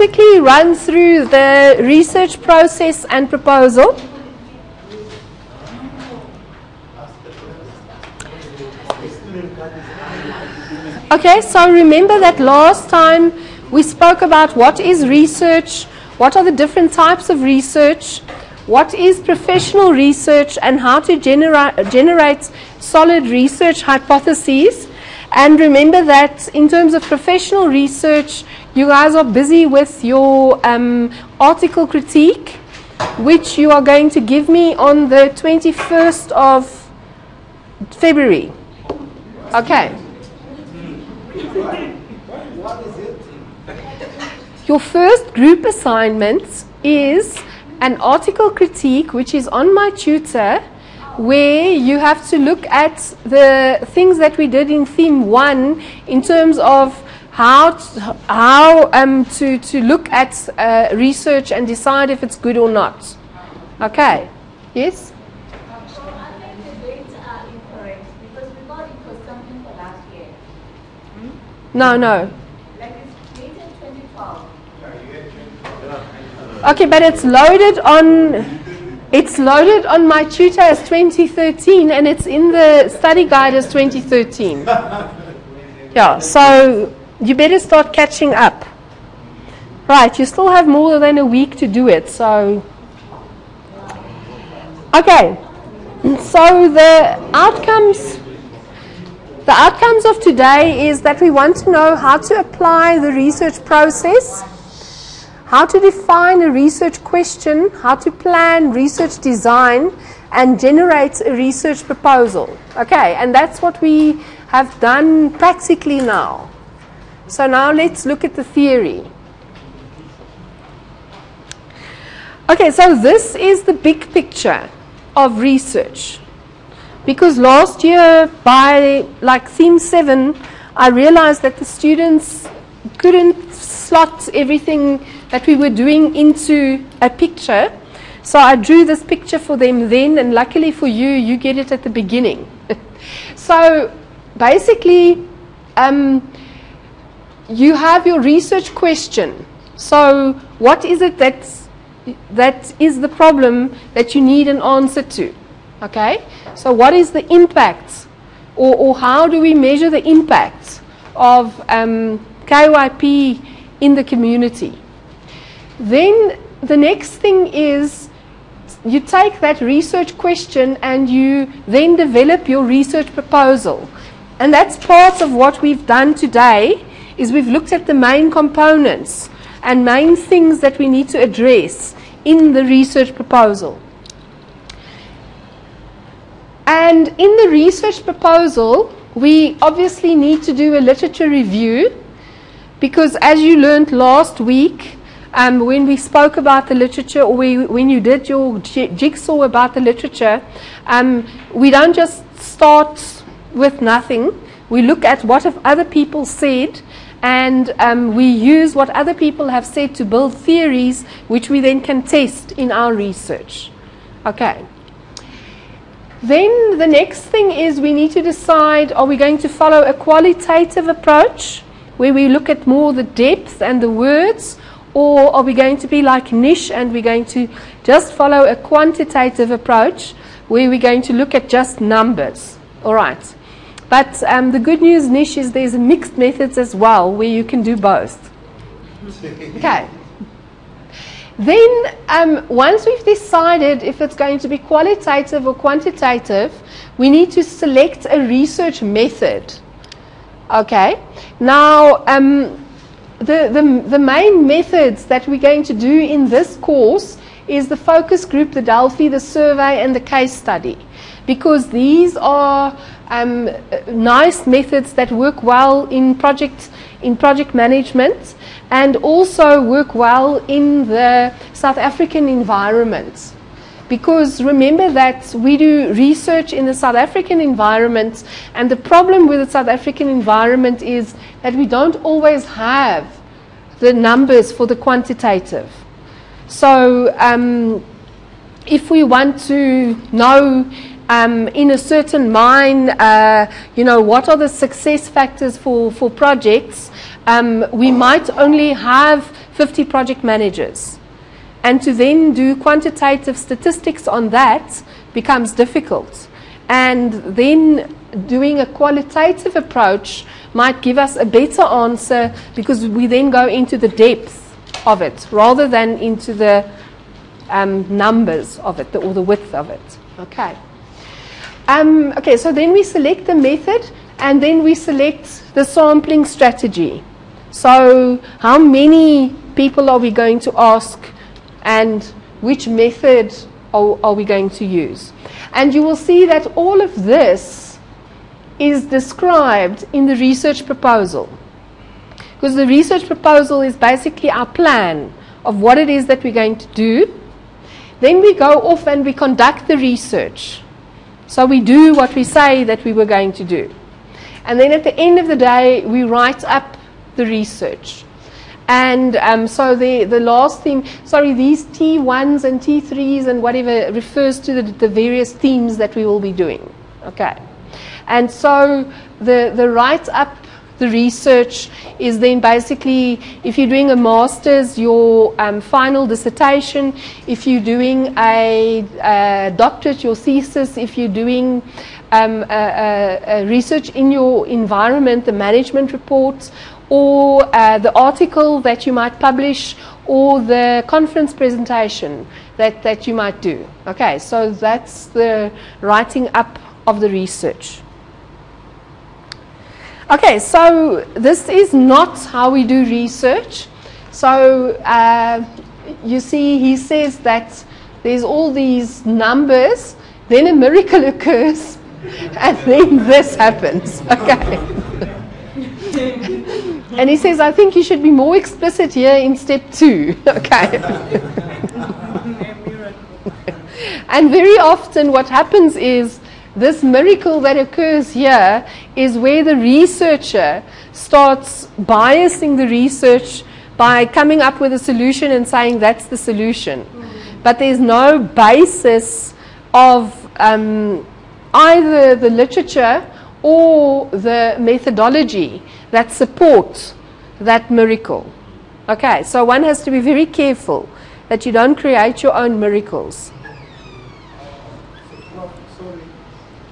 quickly run through the research process and proposal. Okay, so remember that last time we spoke about what is research, what are the different types of research, what is professional research, and how to generate solid research hypotheses. And remember that in terms of professional research, you guys are busy with your article critique, which you are going to give me on the 21st of February. Okay. Your first group assignment is an article critique, which is on my tutor, where you have to look at the things that we did in theme 1 in terms of how to look at research and decide if it's good or not. Okay. Yes? So I think the dates are incorrect because we thought it was something for last year. No, no. Like it's dated 2012. Okay, but it's loaded on my tutor as 2013, and it's in the study guide as 2013. Yeah, so you better start catching up. Right, you still have more than a week to do it, so... Okay, so the outcomes of today is that we want to know how to apply the research process, how to define a research question, how to plan research design, and generate a research proposal. Okay, and that's what we have done practically now. So now let's look at the theory. Okay, so this is the big picture of research. Because last year, by like theme 7, I realized that the students couldn't slot everything that we were doing into a picture. So I drew this picture for them then, and luckily for you, you get it at the beginning. So basically, you have your research question. So what is it that is the problem that you need an answer to? Okay? So what is the impact, or how do we measure the impact of KYP in the community? Then the next thing is you take that research question and you then develop your research proposal. And that's part of what we've done today, is we've looked at the main components and main things that we need to address in the research proposal. And in the research proposal, we obviously need to do a literature review, because as you learned last week, when we spoke about the literature, or when you did your jigsaw about the literature, we don't just start with nothing. We look at what have other people said, and we use what other people have said to build theories, which we then can test in our research. Okay. Then the next thing is we need to decide, are we going to follow a qualitative approach, where we look at more the depth and the words, or are we going to be like Niche and we're going to just follow a quantitative approach, where we're going to look at just numbers? All right. But the good news, Niche, is there's mixed methods as well, where you can do both. Okay. Then, once we've decided if it's going to be qualitative or quantitative, we need to select a research method. Okay. Now, the main methods that we're going to do in this course is the focus group, the Delphi, the survey, and the case study, because these are nice methods that work well in project management, and also work well in the South African environment. Because remember that we do research in the South African environment, and the problem with the South African environment is that we don't always have the numbers for the quantitative. So if we want to know in a certain mine, what are the success factors for projects, we might only have 50 project managers. And to then do quantitative statistics on that becomes difficult. And then doing a qualitative approach might give us a better answer, because we then go into the depth of it rather than into the numbers of it, or the width of it. Okay. Okay, so then we select the method, and then we select the sampling strategy. So how many people are we going to ask, and which method are we going to use? And you will see that all of this is described in the research proposal. Because the research proposal is basically our plan of what it is that we're going to do. Then we go off and we conduct the research. So we do what we say that we were going to do. And then at the end of the day, we write up the research. And so the last theme, sorry, these T1s and T3s and whatever refers to the various themes that we will be doing. Okay. And so the write-up, the research is then basically, if you're doing a master's, your final dissertation, if you're doing a doctorate, your thesis, if you're doing research in your environment, the management reports, or the article that you might publish, or the conference presentation that you might do. Okay, so that's the writing up of the research. Okay, so this is not how we do research. So you see, he says that there's all these numbers, then a miracle occurs, and then this happens. Okay. And he says, I think you should be more explicit here in step 2. Okay. And very often what happens is, this miracle that occurs here is where the researcher starts biasing the research by coming up with a solution and saying that's the solution. But there's no basis of either the literature or the methodology that supports that miracle. Okay, so one has to be very careful that you don't create your own miracles.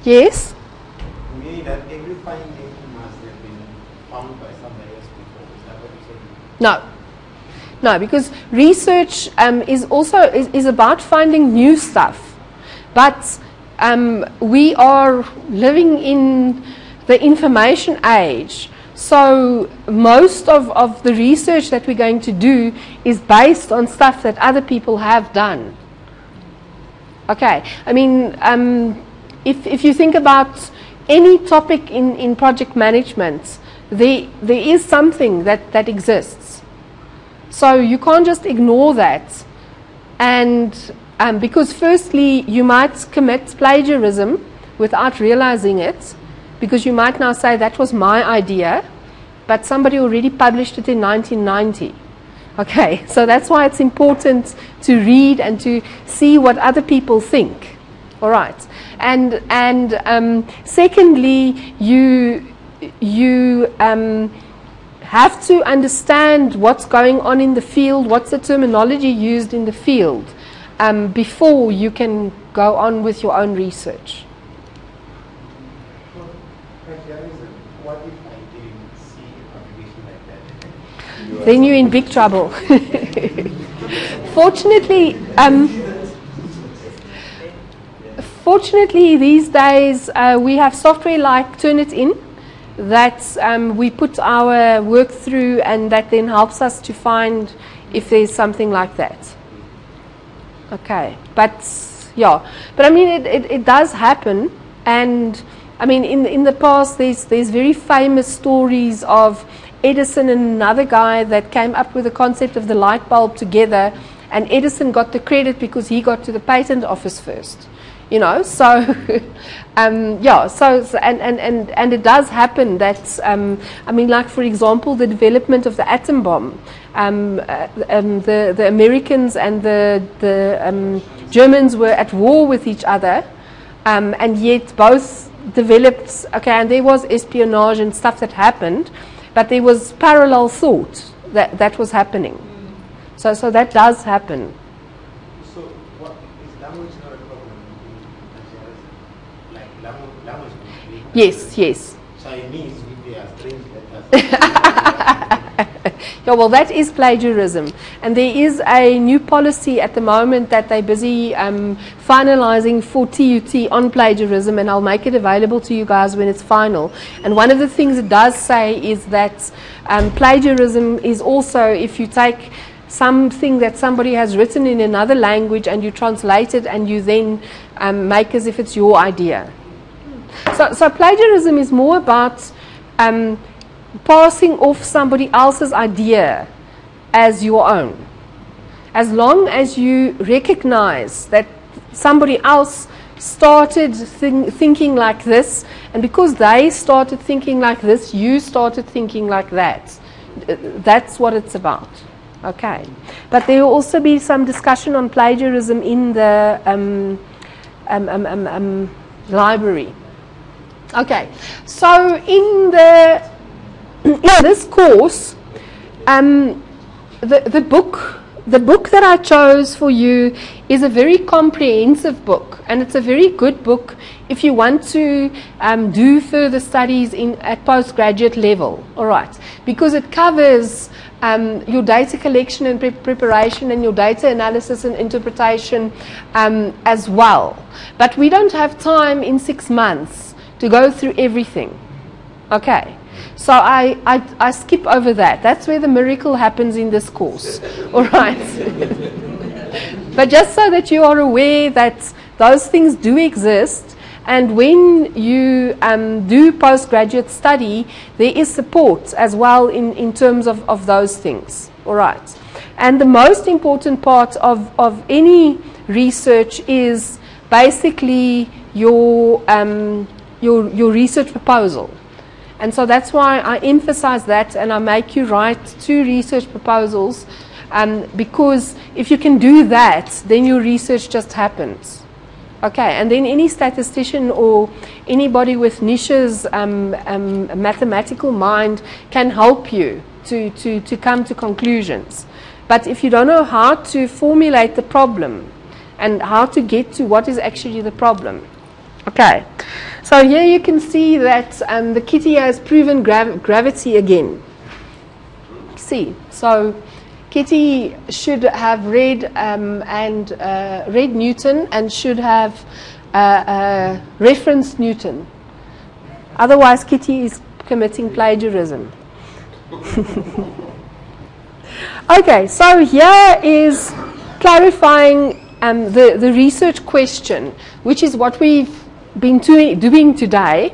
Yes? Meaning that every finding must have been found by somebody else before. Is that what you said? No. No, because research is about finding new stuff. But we are living in the information age. So most of the research that we're going to do is based on stuff that other people have done. Okay. I mean, if you think about any topic in project management, there is something that exists. So you can't just ignore that. And because firstly, you might commit plagiarism without realizing it, because you might now say that was my idea, but somebody already published it in 1990. Okay, so that's why it's important to read and to see what other people think. All right. And secondly, you have to understand what's going on in the field, what's the terminology used in the field, before you can go on with your own research. What if I didn't see a contribution like that? Then you're in big trouble. Fortunately, these days we have software like Turnitin that we put our work through, and that then helps us to find if there's something like that. Okay, but yeah, but I mean it does happen, and I mean in the past there's very famous stories of Edison and another guy that came up with the concept of the light bulb together, and Edison got the credit because he got to the patent office first. You know, so yeah, so and it does happen that I mean, like for example, the development of the atom bomb. The Americans and the Germans were at war with each other, and yet both developed. Okay, and there was espionage and stuff that happened, but there was parallel thought that was happening. So that does happen. So what is language not a problem in plagiarism? Like language Yes, yes. Chinese, if they are strange letters. Yeah, well, that is plagiarism. And there is a new policy at the moment that they're busy finalizing for TUT on plagiarism, and I'll make it available to you guys when it's final. And one of the things it does say is that plagiarism is also if you take something that somebody has written in another language and you translate it and you then make as if it's your idea. So plagiarism is more about passing off somebody else's idea as your own. As long as you recognize that somebody else started thinking like this, and because they started thinking like this, you started thinking like that. That's what it's about. Okay. But there will also be some discussion on plagiarism in the library. Okay. So in this course, the book that I chose for you is a very comprehensive book, and it's a very good book if you want to do further studies at postgraduate level. All right, because it covers your data collection and preparation and your data analysis and interpretation as well. But we don't have time in 6 months to go through everything. Okay. So I skip over that. That's where the miracle happens in this course. All right. But just so that you are aware that those things do exist, and when you do postgraduate study, there is support as well in terms of those things. All right. And the most important part of any research is basically your research proposal. And so that's why I emphasize that, and I make you write 2 research proposals, because if you can do that, then your research just happens. Okay, and then any statistician or anybody with niches, mathematical mind can help you to come to conclusions. But if you don't know how to formulate the problem and how to get to what is actually the problem. Okay, so here you can see that the kitty has proven gravity again. See, so Kitty should have read read Newton and should have referenced Newton. Otherwise, Kitty is committing plagiarism. Okay, so here is clarifying the research question, which is what we've been doing today.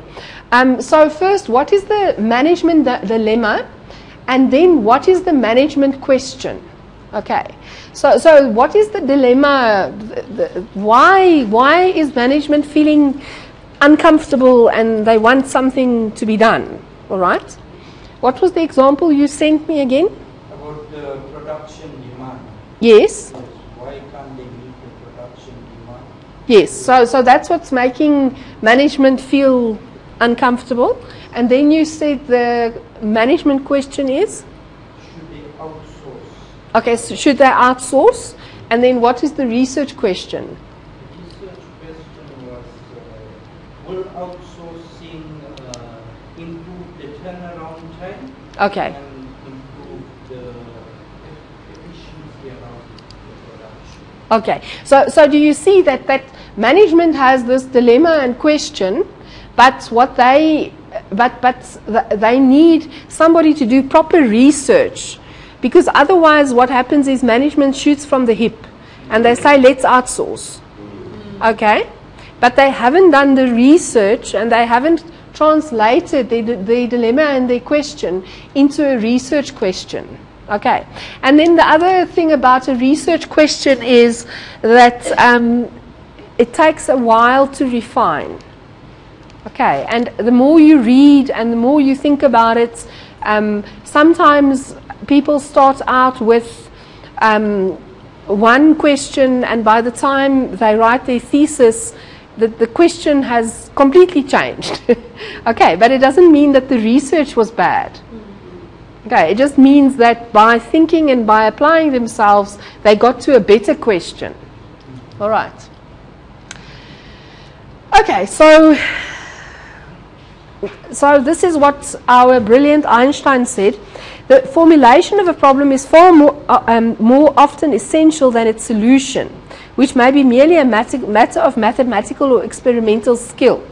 So first, what is the management dilemma? And then what is the management question? Okay, so what is the dilemma? Why is management feeling uncomfortable and they want something to be done? All right. What was the example you sent me again? About the production demand. Yes. Why can't they meet the production demand? Yes, so that's what's making management feel uncomfortable. And then you said the management question is? Should they outsource? Okay, so should they outsource? And then what is the research question? The research question was, will outsourcing improve the turnaround time? Okay. And improve the efficiency around the production? Okay, so do you see that management has this dilemma and question, but what they need somebody to do proper research, because otherwise what happens is management shoots from the hip and they say let's outsource. Okay, but they haven't done the research and they haven't translated their dilemma and their question into a research question. Okay, and then the other thing about a research question is that it takes a while to refine. Okay, and the more you read and the more you think about it, sometimes people start out with one question, and by the time they write their thesis, the question has completely changed. Okay, but it doesn't mean that the research was bad. Okay, it just means that by thinking and by applying themselves, they got to a better question. All right. Okay, so this is what our brilliant Einstein said. The formulation of a problem is far more often essential than its solution, which may be merely a matter of mathematical or experimental skill.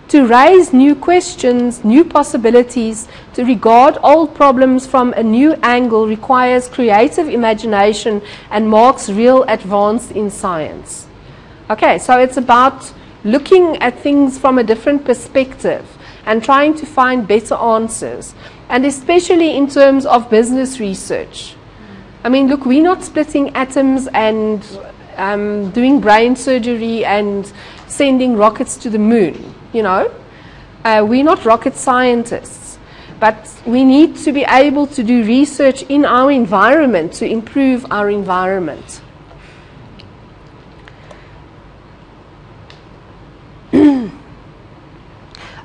To raise new questions, new possibilities, to regard old problems from a new angle requires creative imagination and marks real advance in science. Okay, so it's about looking at things from a different perspective and trying to find better answers, and especially in terms of business research. I mean, look, we're not splitting atoms and doing brain surgery and sending rockets to the moon, you know. We're not rocket scientists, but we need to be able to do research in our environment to improve our environment.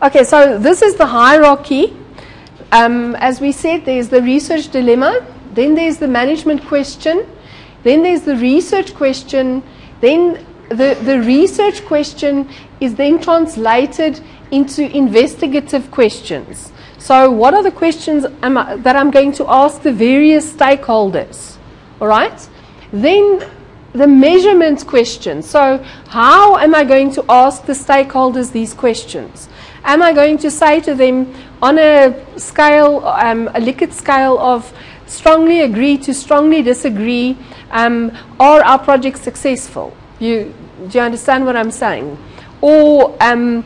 Okay, so this is the hierarchy. As we said, there's the research dilemma, then there's the management question, then there's the research question, then the research question is then translated into investigative questions. So what are the questions that I'm going to ask the various stakeholders? All right? Then the measurement question. So how am I going to ask the stakeholders these questions? Am I going to say to them on a scale, a Likert scale of strongly agree to strongly disagree, are our projects successful? Do you understand what I'm saying? Or am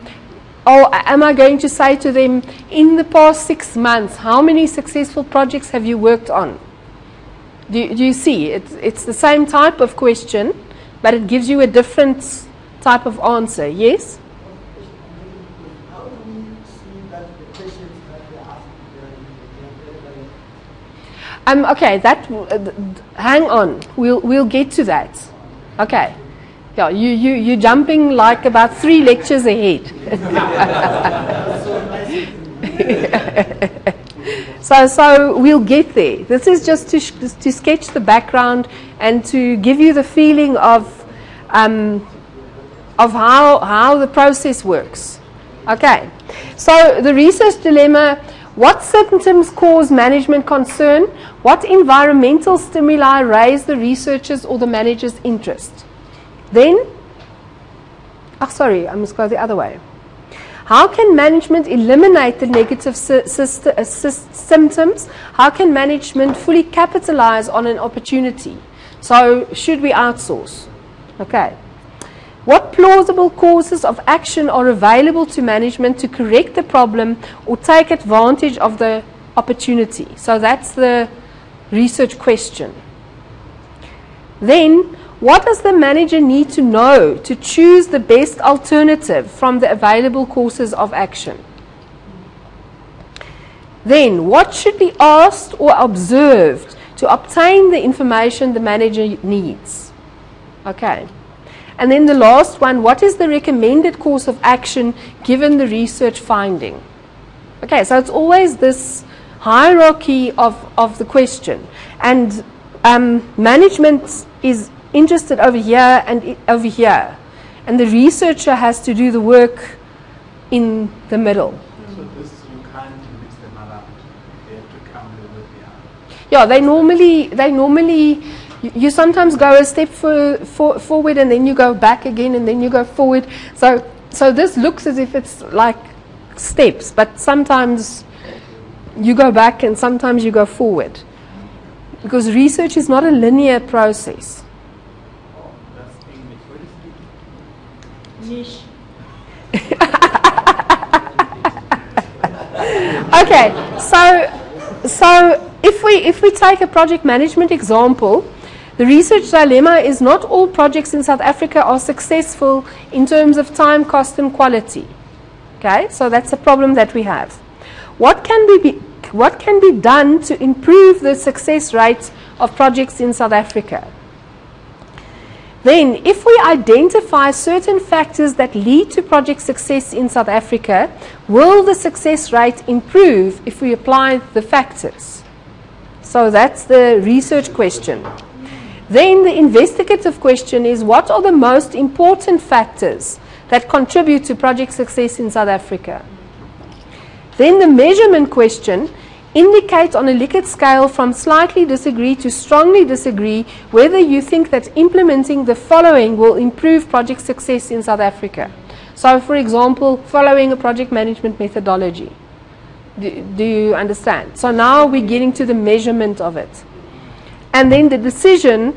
I going to say to them, in the past 6 months, how many successful projects have you worked on? Do you see? It's the same type of question, but it gives you a different type of answer. Yes? How do we see that the questions that they ask? Okay, hang on. We'll get to that. Okay. Yeah, you're jumping like about 3 lectures ahead. So we'll get there. This is just to sketch the background and to give you the feeling of how the process works. Okay. So the research dilemma: what symptoms cause management concern? What environmental stimuli raise the researcher's or the manager's interest? Then, I must go the other way. How can management eliminate the negative symptoms? How can management fully capitalize on an opportunity? So, should we outsource? Okay. What plausible courses of action are available to management to correct the problem or take advantage of the opportunity? So, that's the research question. Then, what does the manager need to know to choose the best alternative from the available courses of action? Then, what should be asked or observed to obtain the information the manager needs? Okay. And then the last one, what is the recommended course of action given the research finding? Okay, so it's always this hierarchy of the question. And management is interested over here and over here, and the researcher has to do the work in the middle. So this, you can't mix them around. They have to come with the Yeah, they normally you sometimes go a step forward and then you go back again and then you go forward. So this looks as if it's like steps, but sometimes you go back and sometimes you go forward, because research is not a linear process. Niche. Okay, so if we take a project management example, the research dilemma is not all projects in South Africa are successful in terms of time, cost, and quality. Okay, so that's a problem that we have. What can be done to improve the success rate of projects in South Africa? Then, if we identify certain factors that lead to project success in South Africa, will the success rate improve if we apply the factors? So that's the research question. Then the investigative question is, what are the most important factors that contribute to project success in South Africa? Then the measurement question, indicate on a Likert scale from slightly disagree to strongly disagree whether you think that implementing the following will improve project success in South Africa. So, for example, following a project management methodology. Do you understand? So now we're getting to the measurement of it. And then the decision,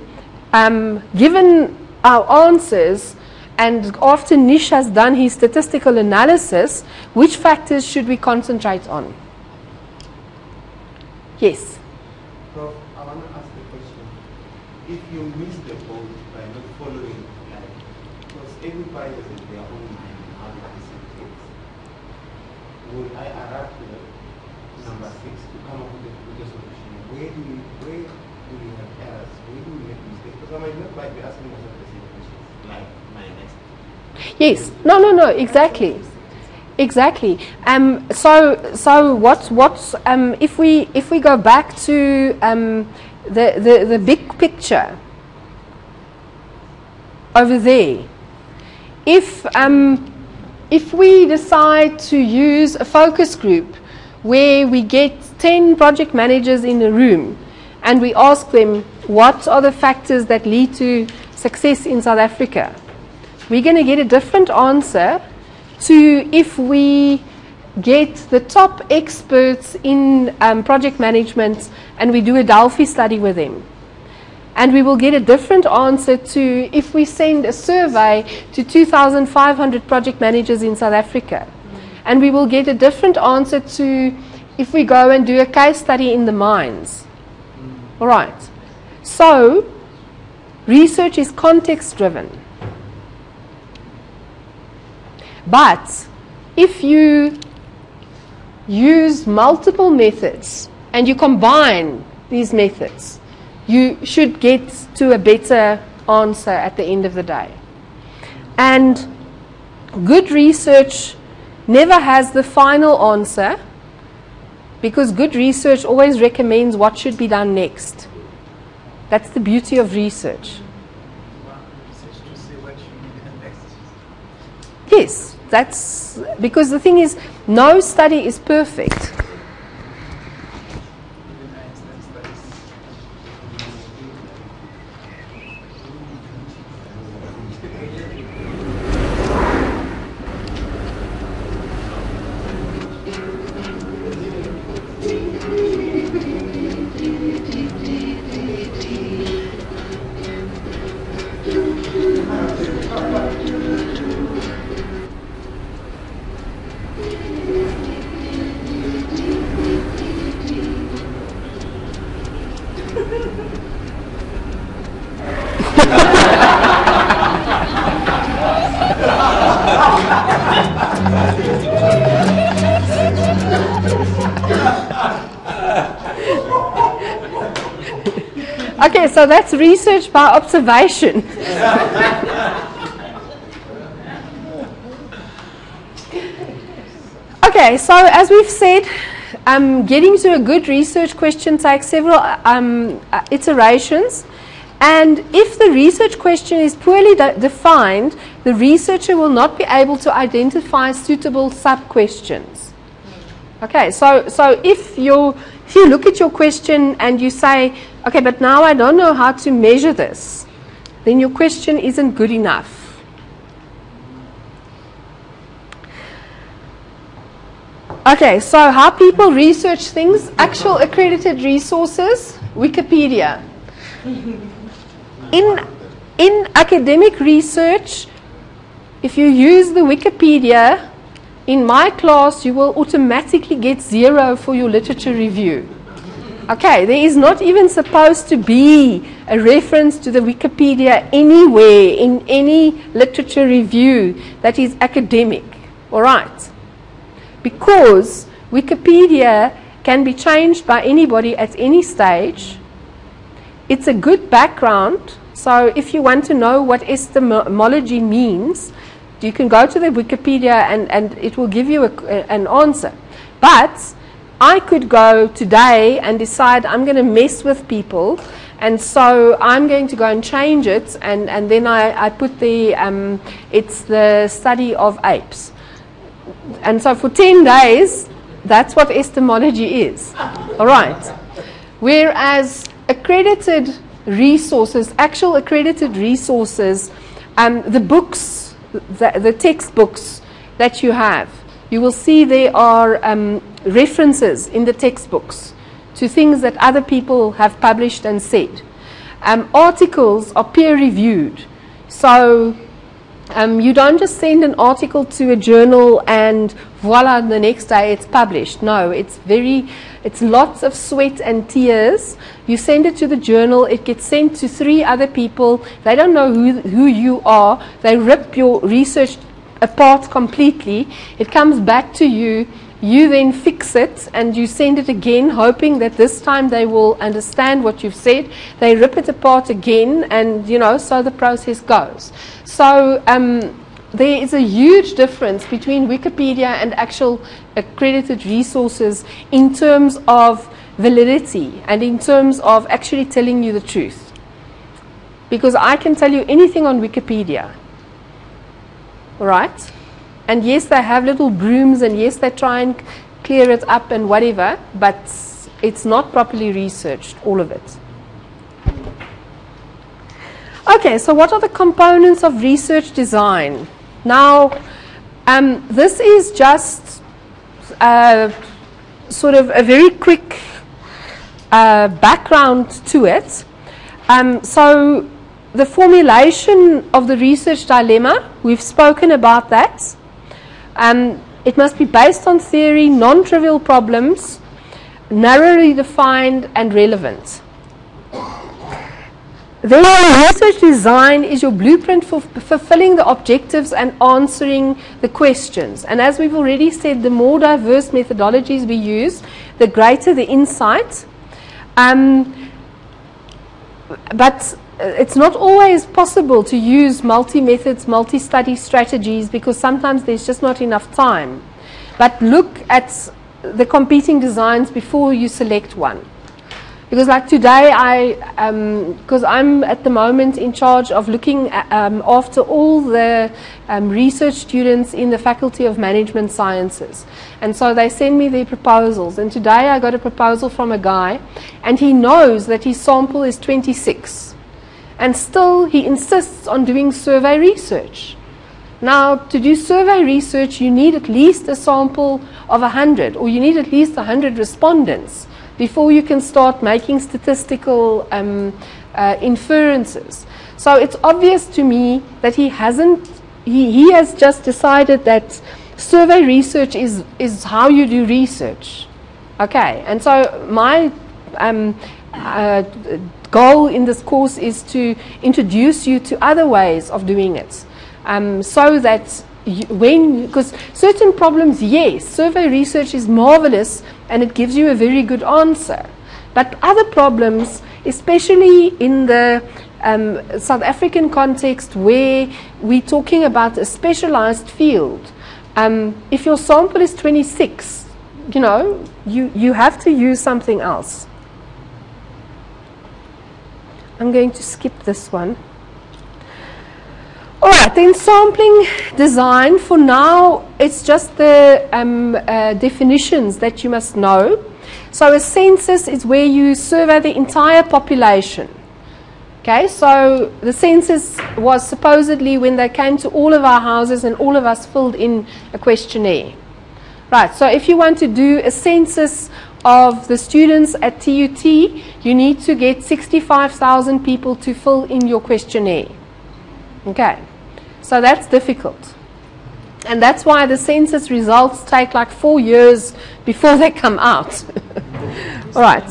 given our answers, and after Nish has done his statistical analysis, which factors should we concentrate on? Yes? Prof, I want to ask the question. If you miss the boat by not following, like, because everybody has their own mind and how they perceive things, would I arrive to number 6 to come up with a solution? Where do we have errors? Where do we make mistakes? Because I might not quite be asking myself the same questions, like my next. Yes. No, exactly. Exactly. So what's if we go back to the big picture over there, if we decide to use a focus group where we get 10 project managers in a room and we ask them what are the factors that lead to success in South Africa, we're going to get a different answer to if we get the top experts in project management and we do a Delphi study with them. And we will get a different answer to if we send a survey to 2,500 project managers in South Africa. And we will get a different answer to if we go and do a case study in the mines. All right. So, research is context driven. But if you use multiple methods and you combine these methods, you should get to a better answer at the end of the day. And good research never has the final answer, because good research always recommends what should be done next. That's the beauty of research. Yes, that's because the thing is, no study is perfect. Okay, so that's research by observation. Okay, so as we've said, getting to a good research question takes several iterations. And if the research question is poorly defined, the researcher will not be able to identify suitable sub-questions. Okay, so if you look at your question and you say, okay, but now I don't know how to measure this, then your question isn't good enough. Okay, so how people research things, actual accredited resources, Wikipedia. In academic research, if you use the Wikipedia, in my class you will automatically get 0 for your literature review. Okay, there is not even supposed to be a reference to the Wikipedia anywhere in any literature review that is academic. All right? Because Wikipedia can be changed by anybody at any stage. It's a good background. So if you want to know what epistemology means, you can go to the Wikipedia and it will give you an answer. But I could go today and decide I'm going to mess with people, and so I'm going to go and change it, and then I put it's the study of apes. And so for 10 days, that's what epistemology is. All right. Whereas accredited resources, actual accredited resources, the books, the textbooks that you have, you will see there are references in the textbooks to things that other people have published and said. Articles are peer-reviewed. So you don't just send an article to a journal and voila, the next day it's published. No, it's lots of sweat and tears. You send it to the journal, it gets sent to 3 other people. They don't know who you are. They rip your research apart completely. It comes back to you. You then fix it and you send it again, hoping that this time they will understand what you've said. They rip it apart again, and so the process goes. So there is a huge difference between Wikipedia and actual accredited resources in terms of validity and in terms of actually telling you the truth. Because I can tell you anything on Wikipedia, right? And yes, they have little brooms, and yes, they try and clear it up and whatever, but it's not properly researched, all of it. Okay, so what are the components of research design? Now, this is just sort of a very quick background to it. So the formulation of the research dilemma, we've spoken about that. It must be based on theory, non-trivial problems, narrowly defined and relevant. Then research design is your blueprint for fulfilling the objectives and answering the questions. And as we've already said, the more diverse methodologies we use, the greater the insight. But it's not always possible to use multi-methods, multi-study strategies, because sometimes there's just not enough time. But look at the competing designs before you select one. Because like today, because I'm at the moment in charge of looking after all the research students in the Faculty of Management Sciences. And so they send me their proposals. And today I got a proposal from a guy, and he knows that his sample is 26. And still he insists on doing survey research. Now, to do survey research, you need at least a sample of 100, or you need at least 100 respondents before you can start making statistical inferences. So it's obvious to me that he has just decided that survey research is how you do research. Okay, and so my goal in this course is to introduce you to other ways of doing it, so that because certain problems, yes, survey research is marvelous and it gives you a very good answer. But other problems, especially in the South African context where we're talking about a specialized field, if your sample is 26, you have to use something else. I'm going to skip this one. All right, then sampling design, for now, it's just the definitions that you must know. So a census is where you survey the entire population. Okay, so the census was supposedly when they came to all of our houses and all of us filled in a questionnaire. Right, so if you want to do a census of the students at TUT, you need to get 65,000 people to fill in your questionnaire. Okay, so that's difficult. And that's why the census results take like 4 years before they come out. All right.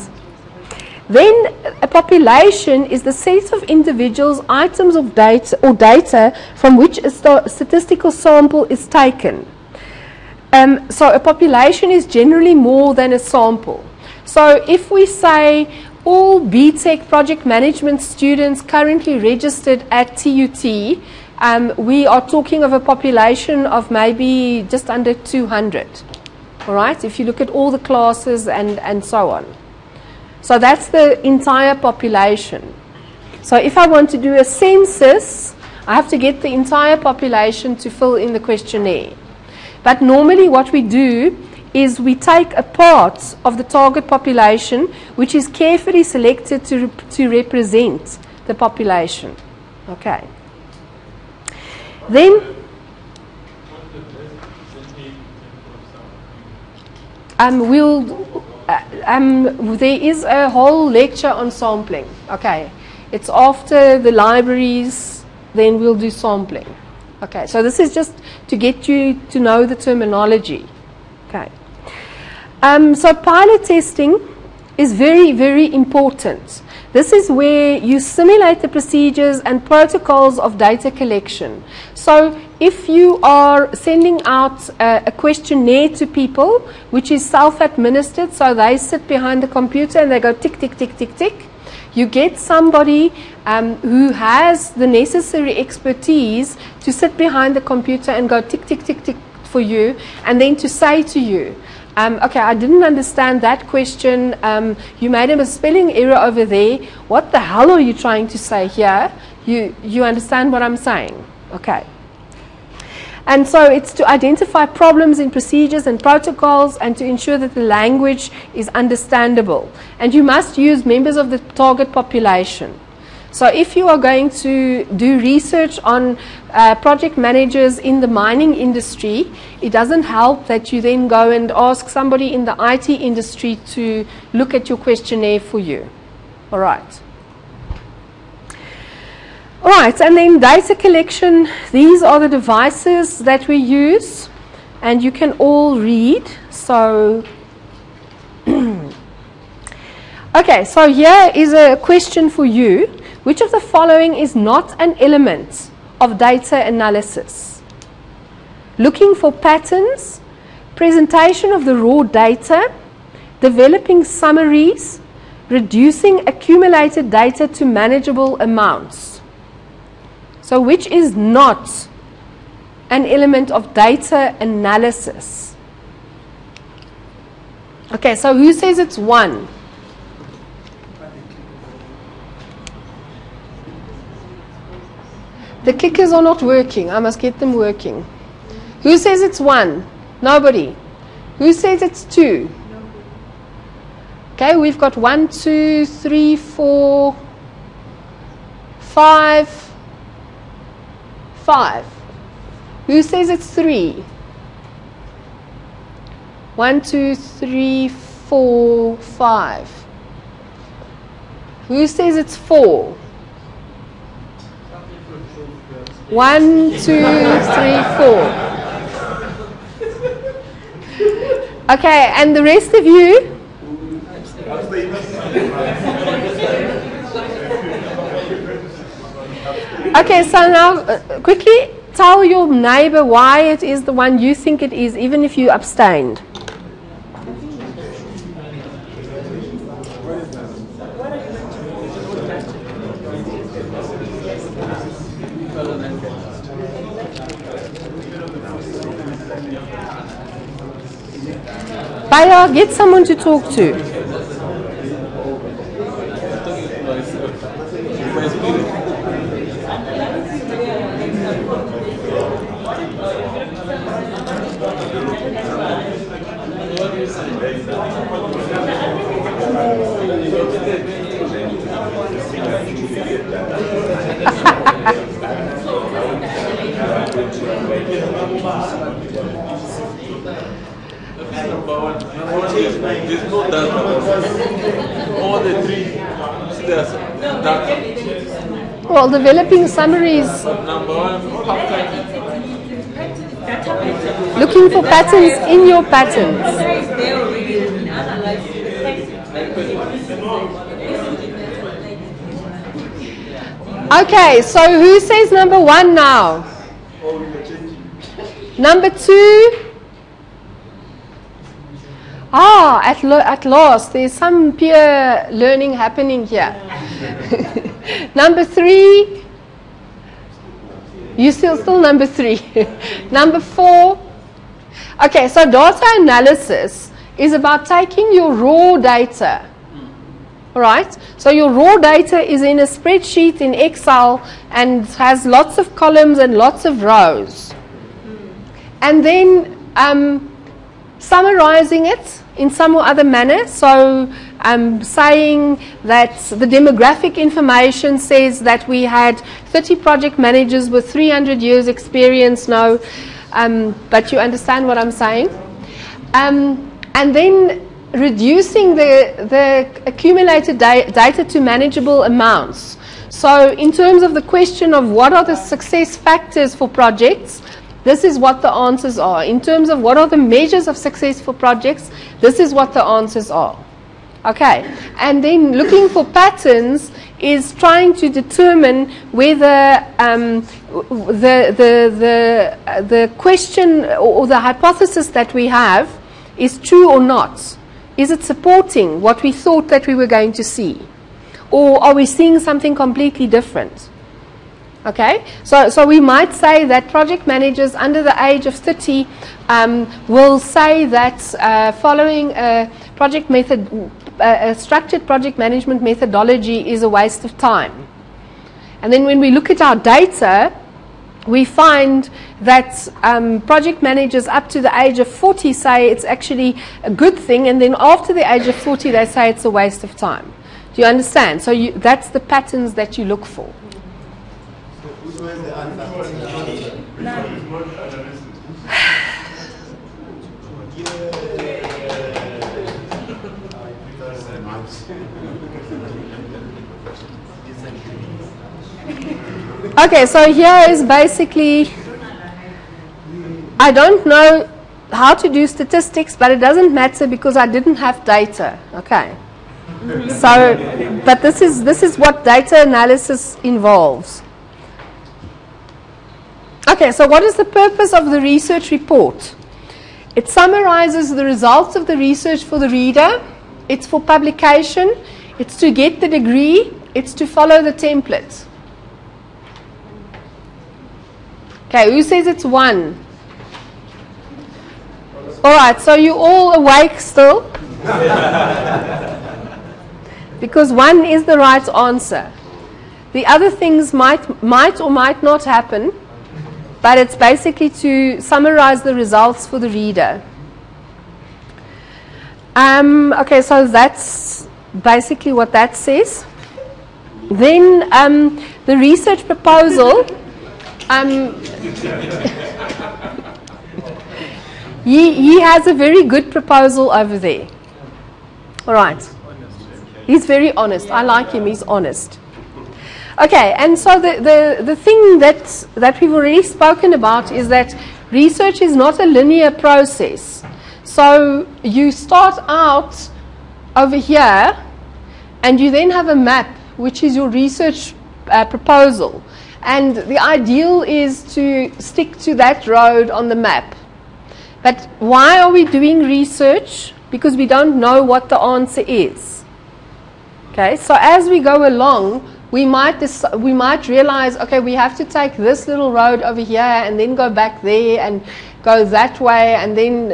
Then a population is the set of individuals, items of data or data from which a statistical sample is taken. So a population is generally more than a sample. So if we say all BTech project management students currently registered at TUT, we are talking of a population of maybe just under 200. All right, if you look at all the classes and so on. So that's the entire population. So if I want to do a census, I have to get the entire population to fill in the questionnaire. But normally what we do is we take a part of the target population which is carefully selected to represent the population. Okay. Then there is a whole lecture on sampling. Okay, it's after the libraries, then we'll do sampling. Okay, so this is just to get you to know the terminology. Okay, so pilot testing is very, very important. This is where you simulate the procedures and protocols of data collection. So if you are sending out a questionnaire to people, which is self-administered, so they sit behind the computer and they go tick, tick, tick, tick, tick, you get somebody who has the necessary expertise to sit behind the computer and go tick, tick, tick, tick for you, and then to say to you, okay, I didn't understand that question. You made a spelling error over there. What the hell are you trying to say here? You understand what I'm saying? Okay. And so it's to identify problems in procedures and protocols and to ensure that the language is understandable. And you must use members of the target population. So if you are going to do research on project managers in the mining industry, it doesn't help that you then go and ask somebody in the IT industry to look at your questionnaire for you. All right. All right, and then data collection. These are the devices that we use, and you can all read. So, okay, so here is a question for you. Which of the following is not an element of data analysis? Looking for patterns, presentation of the raw data, developing summaries, reducing accumulated data to manageable amounts. So which is not an element of data analysis? Okay, so who says it's one? The clickers are not working. I must get them working. Who says it's one? Nobody. Who says it's two? Okay, we've got 1, 2, 3, 4, 5. 5. Who says it's 3? 1, 2, 3, 4, 5. Who says it's 4? 1, 2, 3, 4. Okay, and the rest of you? Okay, so now quickly tell your neighbor why it is the one you think it is, even if you abstained. Baya, get someone to talk to. There's no data. All the three, there's data. Well, developing summaries. Number one, Looking for patterns in your patterns. Okay, so who says number 1 now? Number 2? Ah, at last, there's some peer learning happening here. Number 3? You still number 3. Number 4? Okay, so data analysis is about taking your raw data. All right, so your raw data is in a spreadsheet in Excel and has lots of columns and lots of rows. And then summarizing it in some or other manner. So saying that the demographic information says that we had 30 project managers with 300 years experience now, but you understand what I'm saying. And then reducing the accumulated data to manageable amounts. So in terms of the question of what are the success factors for projects, this is what the answers are. In terms of what are the measures of success for projects, this is what the answers are. Okay, and then looking for patterns is trying to determine whether the question or the hypothesis that we have is true or not. Is it supporting what we thought that we were going to see? Or are we seeing something completely different? Okay, so we might say that project managers under the age of 30 will say that following a project method, a structured project management methodology is a waste of time. And then when we look at our data, we find that project managers up to the age of 40 say it's actually a good thing, and then after the age of 40 they say it's a waste of time. Do you understand? So that's the patterns that you look for. Okay, so here is basically, I don't know how to do statistics, but it doesn't matter because I didn't have data. Okay, so but this is what data analysis involves. Okay, so what is the purpose of the research report? It summarizes the results of the research for the reader. It's for publication. It's to get the degree. It's to follow the template. Okay, who says it's 1? All right, so you're all awake still? Because 1 is the right answer. The other things might or might not happen, but it's basically to summarize the results for the reader. Okay, so that's basically what that says. Then the research proposal, he has a very good proposal over there. All right. He's very honest. I like him. He's honest. Okay, and so the thing that we've already spoken about is that research is not a linear process. So you start out over here, and you then have a map, which is your research proposal. And the ideal is to stick to that road on the map. But why are we doing research? Because we don't know what the answer is. Okay, so as we go along, we might realize, okay, we have to take this little road over here and then go back there and go that way, and then,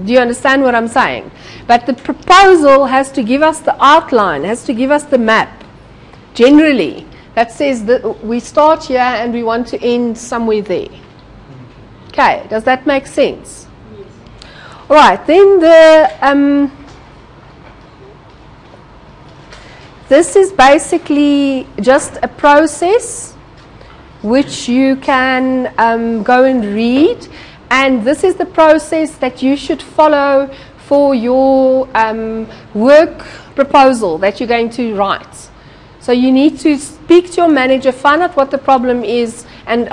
do you understand what I'm saying? But the proposal has to give us the outline, has to give us the map, generally, that says that we start here and we want to end somewhere there. Okay, does that make sense? Yes. All right, then this is basically just a process which you can go and read, and this is the process that you should follow for your work proposal that you're going to write. So you need to speak to your manager, find out what the problem is, and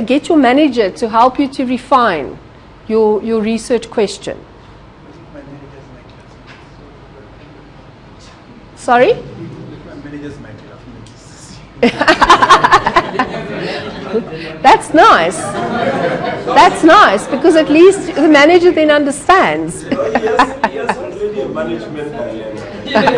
get your manager to help you to refine your research question. Sorry? That's nice. That's nice, because at least the manager then understands. Yes, already a management dilemma.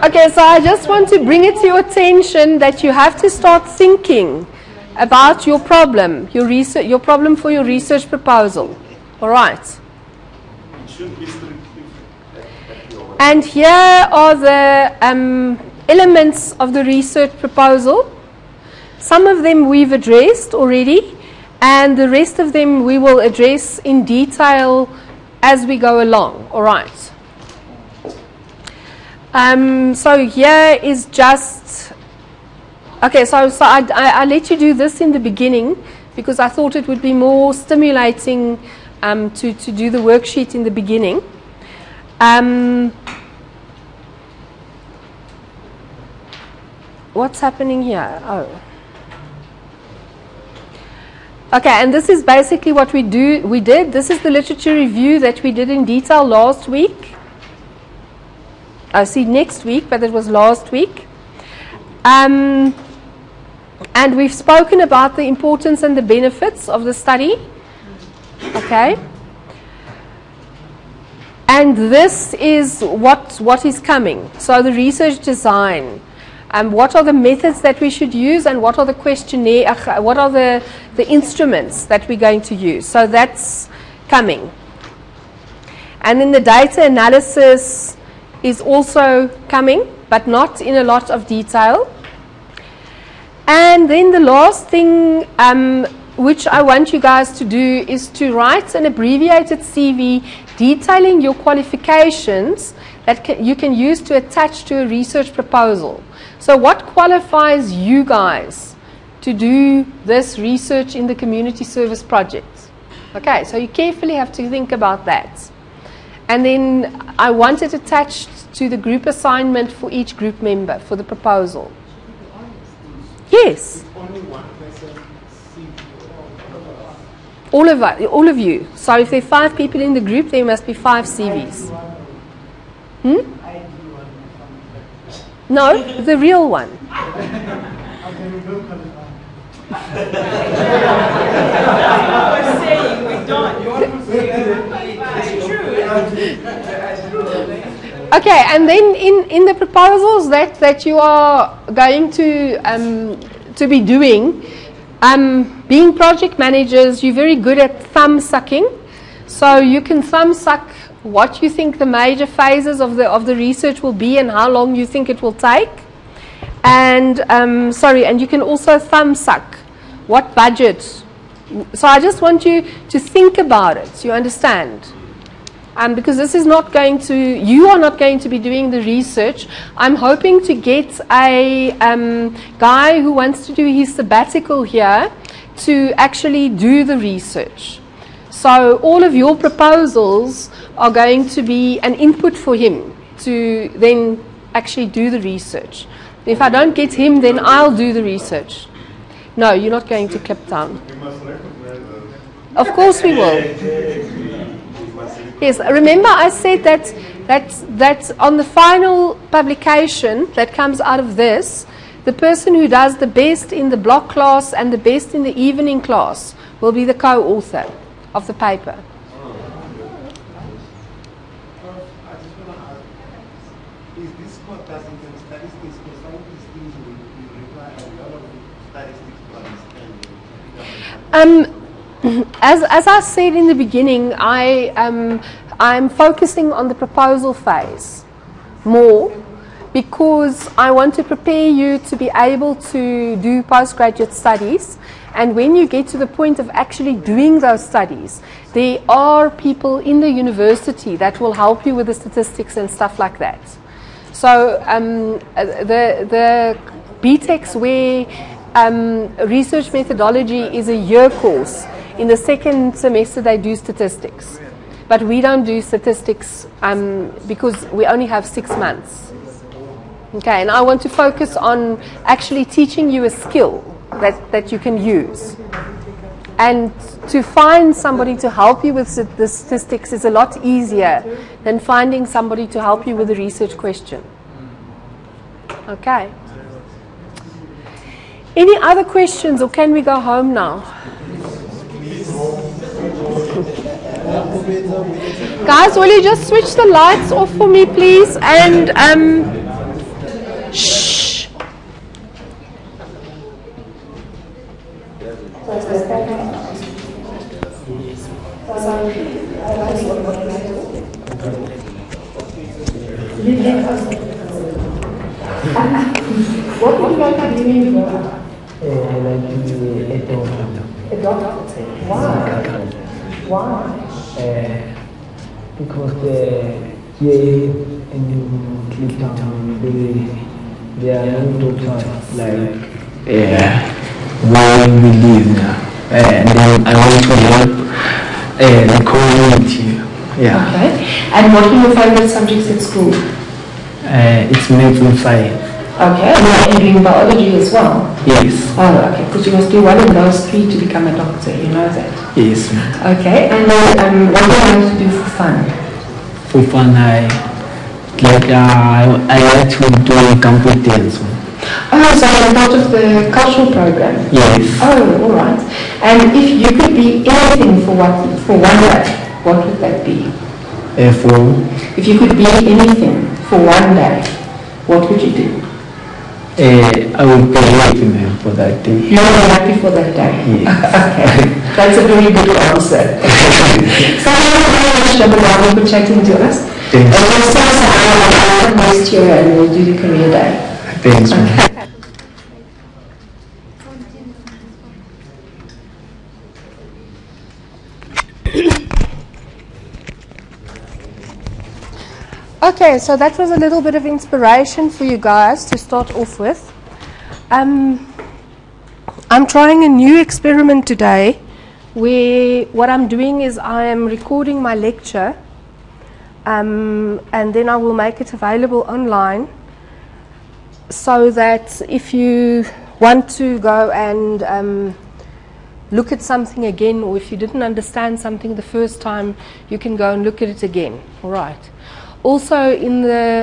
Okay, so I just want to bring it to your attention that you have to start thinking about your problem, your problem for your research proposal. All right. It should be strictly at your And here are the elements of the research proposal. Some of them we've addressed already, and the rest of them we will address in detail as we go along. All right. So here is just, okay, so I let you do this in the beginning because I thought it would be more stimulating to do the worksheet in the beginning. What's happening here? Oh. Okay, and this is basically what we did. This is the literature review that we did in detail last week. I see next week, but it was last week. And we've spoken about the importance and the benefits of the study. Okay. And this is what is coming. So the research design. What are the methods that we should use, and what are the what are the instruments that we're going to use? So that's coming. And then the data analysis is also coming, but not in a lot of detail. And then the last thing which I want you guys to do is to write an abbreviated CV detailing your qualifications that you can use to attach to a research proposal. So what qualifies you guys to do this research in the community service project? Okay, so you carefully have to think about that. And then I want it attached to the group assignment for each group member for the proposal. Yes. Only one person see All of you. So if there are 5 people in the group, there must be 5 CVs. No, the real one. Okay, and then in the proposals that you are going to be doing, being project managers, you're very good at thumb sucking. So you can thumb suck what you think the major phases of the research will be and how long you think it will take. And and you can also thumb suck what budget. So I just want you to think about it. You understand? Because this is not going to, you are not going to be doing the research. I'm hoping to get a guy who wants to do his sabbatical here to actually do the research. So all of your proposals are going to be an input for him to then actually do the research. If I don't get him, then I'll do the research. No, you're not going to Kliptown. Of course we will. Yes, remember I said that on the final publication that comes out of this, the person who does the best in the block class and the best in the evening class will be the co-author of the paper. I just want to ask, is this what does in terms of statistics? Because some of these things will require a lot of statistics to understand. As I said in the beginning, I'm focusing on the proposal phase more because I want to prepare you to be able to do postgraduate studies. And when you get to the point of actually doing those studies, there are people in the university that will help you with the statistics and stuff like that. So the BTECs where research methodology is a year course, in the second semester they do statistics. But we don't do statistics because we only have 6 months. Okay, and I want to focus on actually teaching you a skill that you can use. And to find somebody to help you with the statistics is a lot easier than finding somebody to help you with a research question. Okay. Any other questions, or can we go home now? Guys, will you just switch the lights off for me, please? And shh. What would you like to be when you grow up? I like to be a doctor. A doctor? Why? Why? Because here in Cape Town, there are no doctors like where we live now. And then I want to help the community. Yeah. Okay. And what were your favorite subjects at school? It's math and science. Okay. And you're doing biology as well? Yes. Oh, okay. Because you must do one of those three to become a doctor. You know that? Yes. Okay. And then what do you like to do for fun? For fun, I like to do campus dance. Oh, so you're part of the cultural program? Yes. Oh, all right. And if you could be anything for one day, what would that be? If you could be anything for one day, what would you do? I would be happy for that day. You would be happy for that day? Yes. Okay. That's a very good answer. So thank you very much, Jabbar, for chatting to us. Thanks. And we'll see us next year and we'll do the career day. Thanks, man. Okay. Okay, so that was a little bit of inspiration for you guys to start off with. I'm trying a new experiment today where what I'm doing is I am recording my lecture and then I will make it available online so that if you want to go and look at something again, or if you didn't understand something the first time, you can go and look at it again. All right. Also,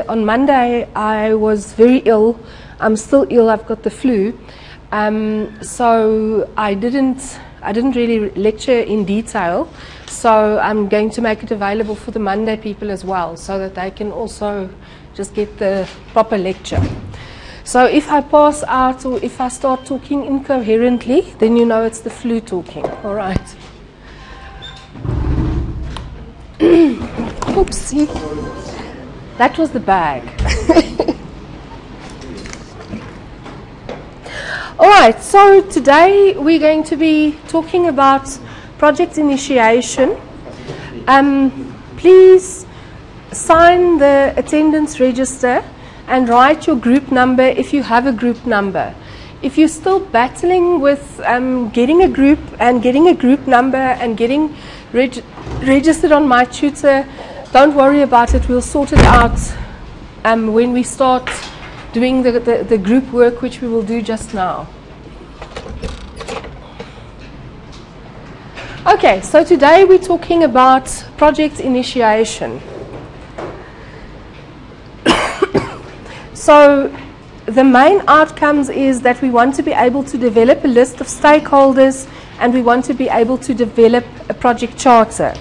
on Monday, I was very ill. I'm still ill. I've got the flu, so I didn't really lecture in detail. So I'm going to make it available for the Monday people as well, so that they can also just get the proper lecture. So if I pass out or if I start talking incoherently, then you know it's the flu talking. All right. Oopsie. That was the bag. All right, so today we're going to be talking about project initiation. Please sign the attendance register and write your group number if you have a group number. If you're still battling with getting a group number and getting registered on My Tutor, don't worry about it. We'll sort it out when we start doing the group work, which we will do just now. Okay, so today we're talking about project initiation. So the main outcomes is that we want to be able to develop a list of stakeholders and we want to be able to develop a project charter.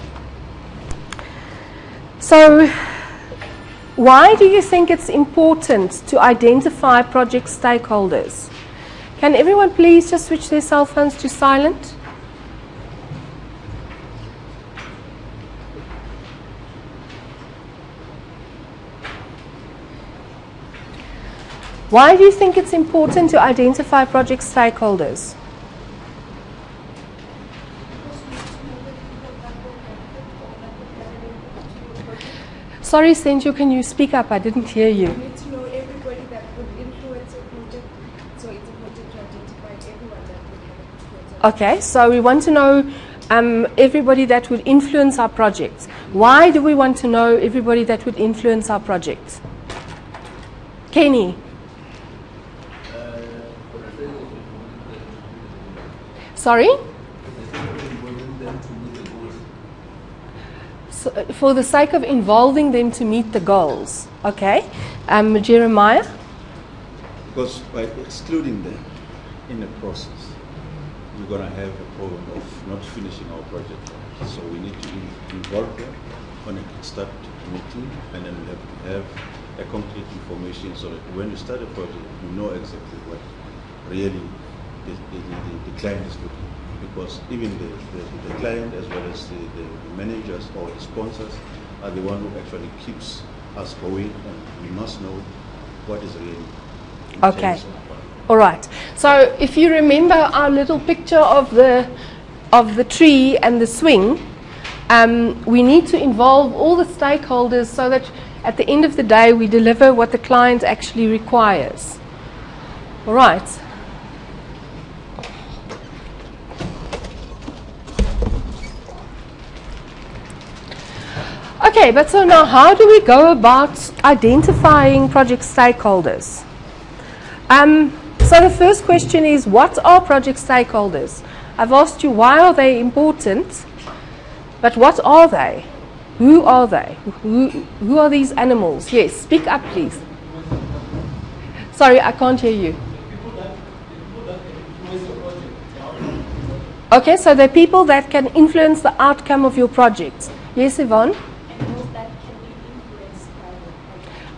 So why do you think it's important to identify project stakeholders? Can everyone please just switch their cell phones to silent? Why do you think it's important to identify project stakeholders? Sorry, Senju, can you speak up? I didn't hear you. We need to know everybody that would influence a project, so it's important to identify everyone that would have an influence. Okay, so we want to know everybody that would influence our project. Why do we want to know everybody that would influence our project? Kenny? Sorry? So, for the sake of involving them to meet the goals. Okay. Jeremiah? Because by excluding them in the process, we're going to have a problem of not finishing our project. So we need to involve them on a start meeting, and then we have to have a concrete information so that when you start a project, you know exactly what really the client is looking. Because even the client as well as the managers or the sponsors are the one who actually keeps us going, and we must know what is really Okay. All right. So if you remember our little picture of the tree and the swing, we need to involve all the stakeholders so that at the end of the day we deliver what the client actually requires. All right. Okay, but so now how do we go about identifying project stakeholders? So the first question is, what are project stakeholders? I've asked you, why are they important? But what are they? Who are they? Who are these animals? Yes, speak up please. Sorry, I can't hear you. Okay, so they're people that can influence the outcome of your project. Yes, Yvonne?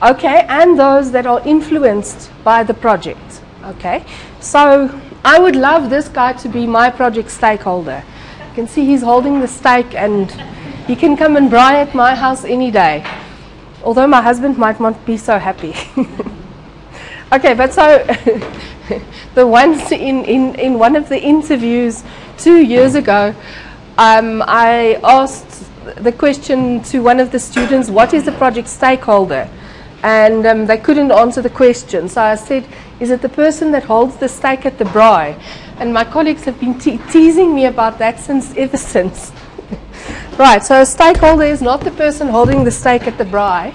Okay, and those that are influenced by the project. Okay, so I would love this guy to be my project stakeholder. You can see he's holding the stake and he can come and braai at my house any day. Although my husband might not be so happy. Okay, but so the ones in one of the interviews 2 years ago, I asked the question to one of the students, what is the project stakeholder? And they couldn't answer the question. So I said, is it the person that holds the stake at the braai? And my colleagues have been teasing me about that ever since. Right, so a stakeholder is not the person holding the stake at the braai.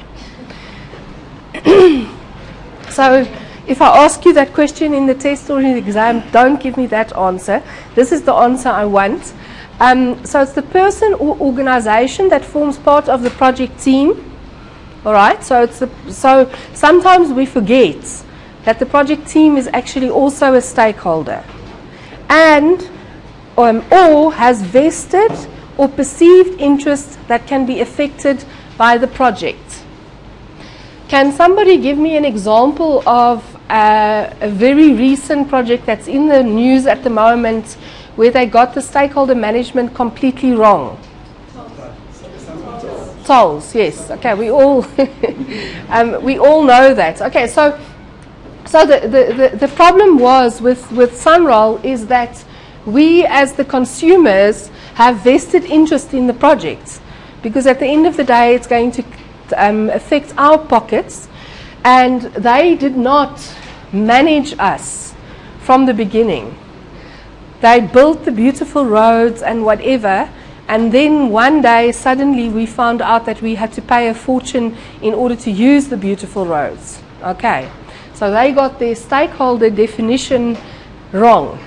So if I ask you that question in the test or in the exam, don't give me that answer. This is the answer I want. So it's the person or organization that forms part of the project team. All right, so sometimes we forget that the project team is actually also a stakeholder and or has vested or perceived interest that can be affected by the project. Can somebody give me an example of a very recent project that's in the news at the moment where they got the stakeholder management completely wrong? Tolls, yes. Okay, we all we all know that. Okay, so the problem was with Sunroll is that we as the consumers have vested interest in the project, because at the end of the day it's going to affect our pockets, and they did not manage us from the beginning. They built the beautiful roads and whatever, and then one day suddenly we found out that we had to pay a fortune in order to use the beautiful roads. Okay, so they got their stakeholder definition wrong.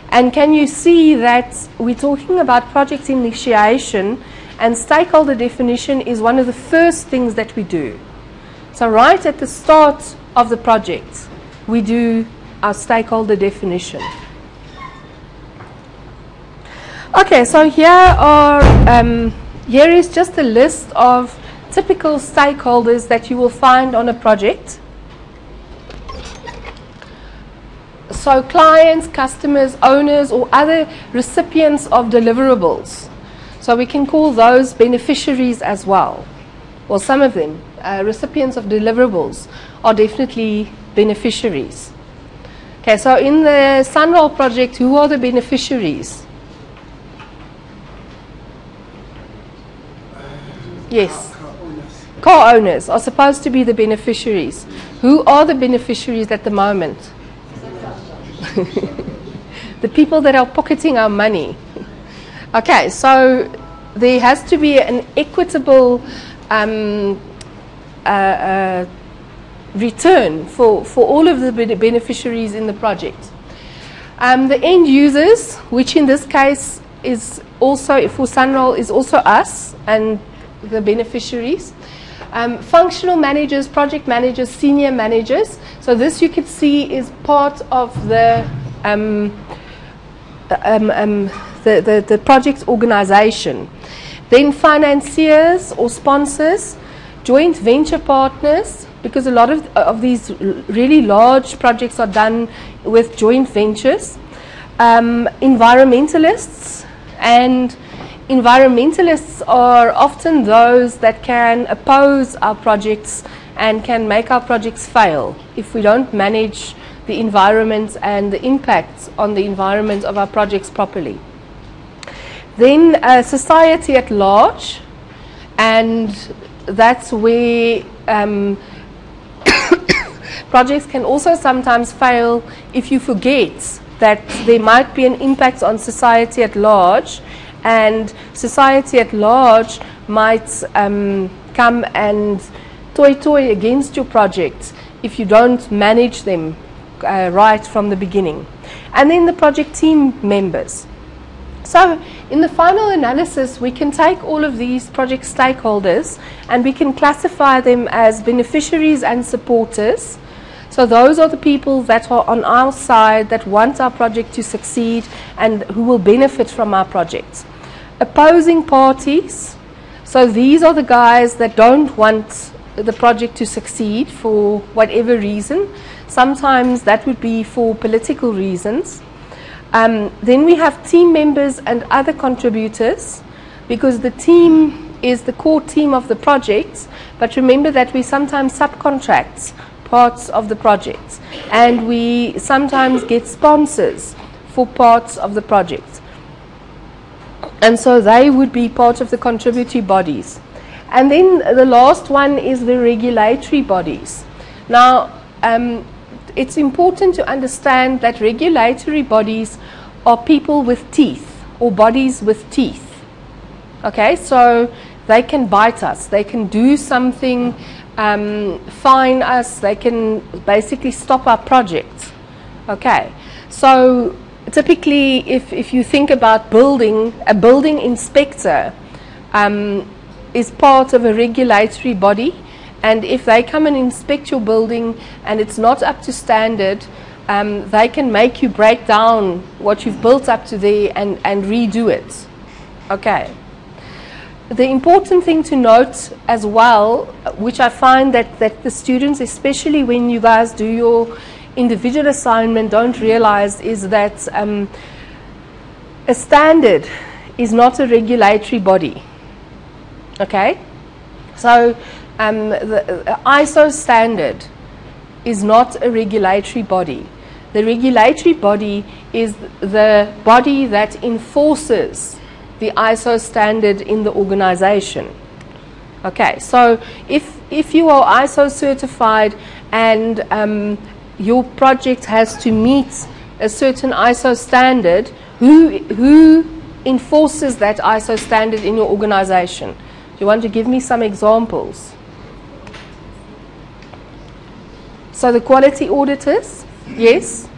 And can you see that we're talking about project initiation, and stakeholder definition is one of the first things that we do. So right at the start of the project, we do our stakeholder definition. Okay, so here is just a list of typical stakeholders that you will find on a project. So clients, customers, owners, or other recipients of deliverables. So we can call those beneficiaries as well. Well, some of them, recipients of deliverables, are definitely beneficiaries. Okay, so in the Sunroll project, who are the beneficiaries? Yes. Car owners are supposed to be the beneficiaries. Who are the beneficiaries at the moment? The people that are pocketing our money. Okay, so there has to be an equitable return for all of the beneficiaries in the project. The end users, which in this case is also, for Sunroll, is also us and the beneficiaries. Functional managers, project managers, senior managers. So this you could see is part of the project organization. Then financiers or sponsors, joint venture partners, because a lot of these really large projects are done with joint ventures. Environmentalists, and environmentalists are often those that can oppose our projects and can make our projects fail if we don't manage the environment and the impacts on the environment of our projects properly. Then society at large, and that's where projects can also sometimes fail if you forget that there might be an impact on society at large, and society at large might come and toy against your project if you don't manage them right from the beginning. And then the project team members. So in the final analysis, we can take all of these project stakeholders and we can classify them as beneficiaries and supporters. So those are the people that are on our side, that want our project to succeed and who will benefit from our project. Opposing parties, so these are the guys that don't want the project to succeed for whatever reason. Sometimes that would be for political reasons. Then we have team members and other contributors, because the team is the core team of the project, but remember that we sometimes subcontract parts of the project, and we sometimes get sponsors for parts of the project, and so they would be part of the contributory bodies. And then the last one is the regulatory bodies. Now it's important to understand that regulatory bodies are people with teeth, or bodies with teeth. Okay, so they can bite us, they can do something, fine us, they can basically stop our project. Okay, so typically if you think about building, a building inspector is part of a regulatory body, and if they come and inspect your building and it's not up to standard, they can make you break down what you've built up to there and redo it. Okay. The important thing to note as well, which I find that the students, especially when you guys do your individual assignment, don't realize, is that a standard is not a regulatory body. Okay? So the ISO standard is not a regulatory body. The regulatory body is the body that enforces the ISO standard in the organization. Okay, so if you are ISO certified and your project has to meet a certain ISO standard, who enforces that ISO standard in your organization? Do you want to give me some examples? So the quality auditors, yes.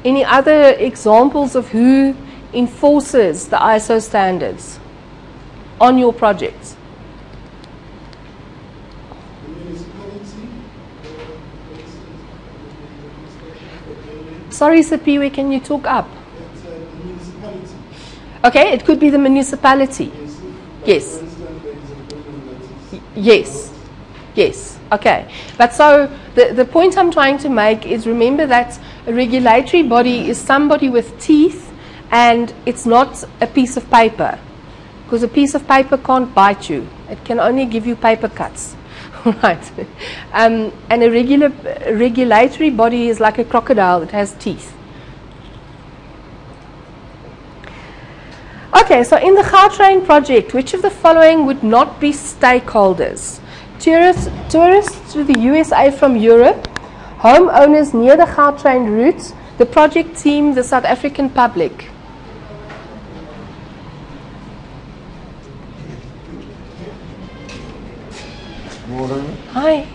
Any other examples of who enforces the ISO standards on your projects? Sorry, Sipiwe, can you talk up? Okay, it could be the municipality. Yes. Yes. Yes. Okay. But so the point I'm trying to make is, remember that a regulatory body is somebody with teeth, and it's not a piece of paper, because a piece of paper can't bite you. It can only give you paper cuts. Right. And a regulatory body is like a crocodile. It has teeth. Okay, so in the Gautrain project, which of the following would not be stakeholders? Tourists to the USA from Europe, homeowners near the Gautrain route, the project team, the South African public. Môre. Hi.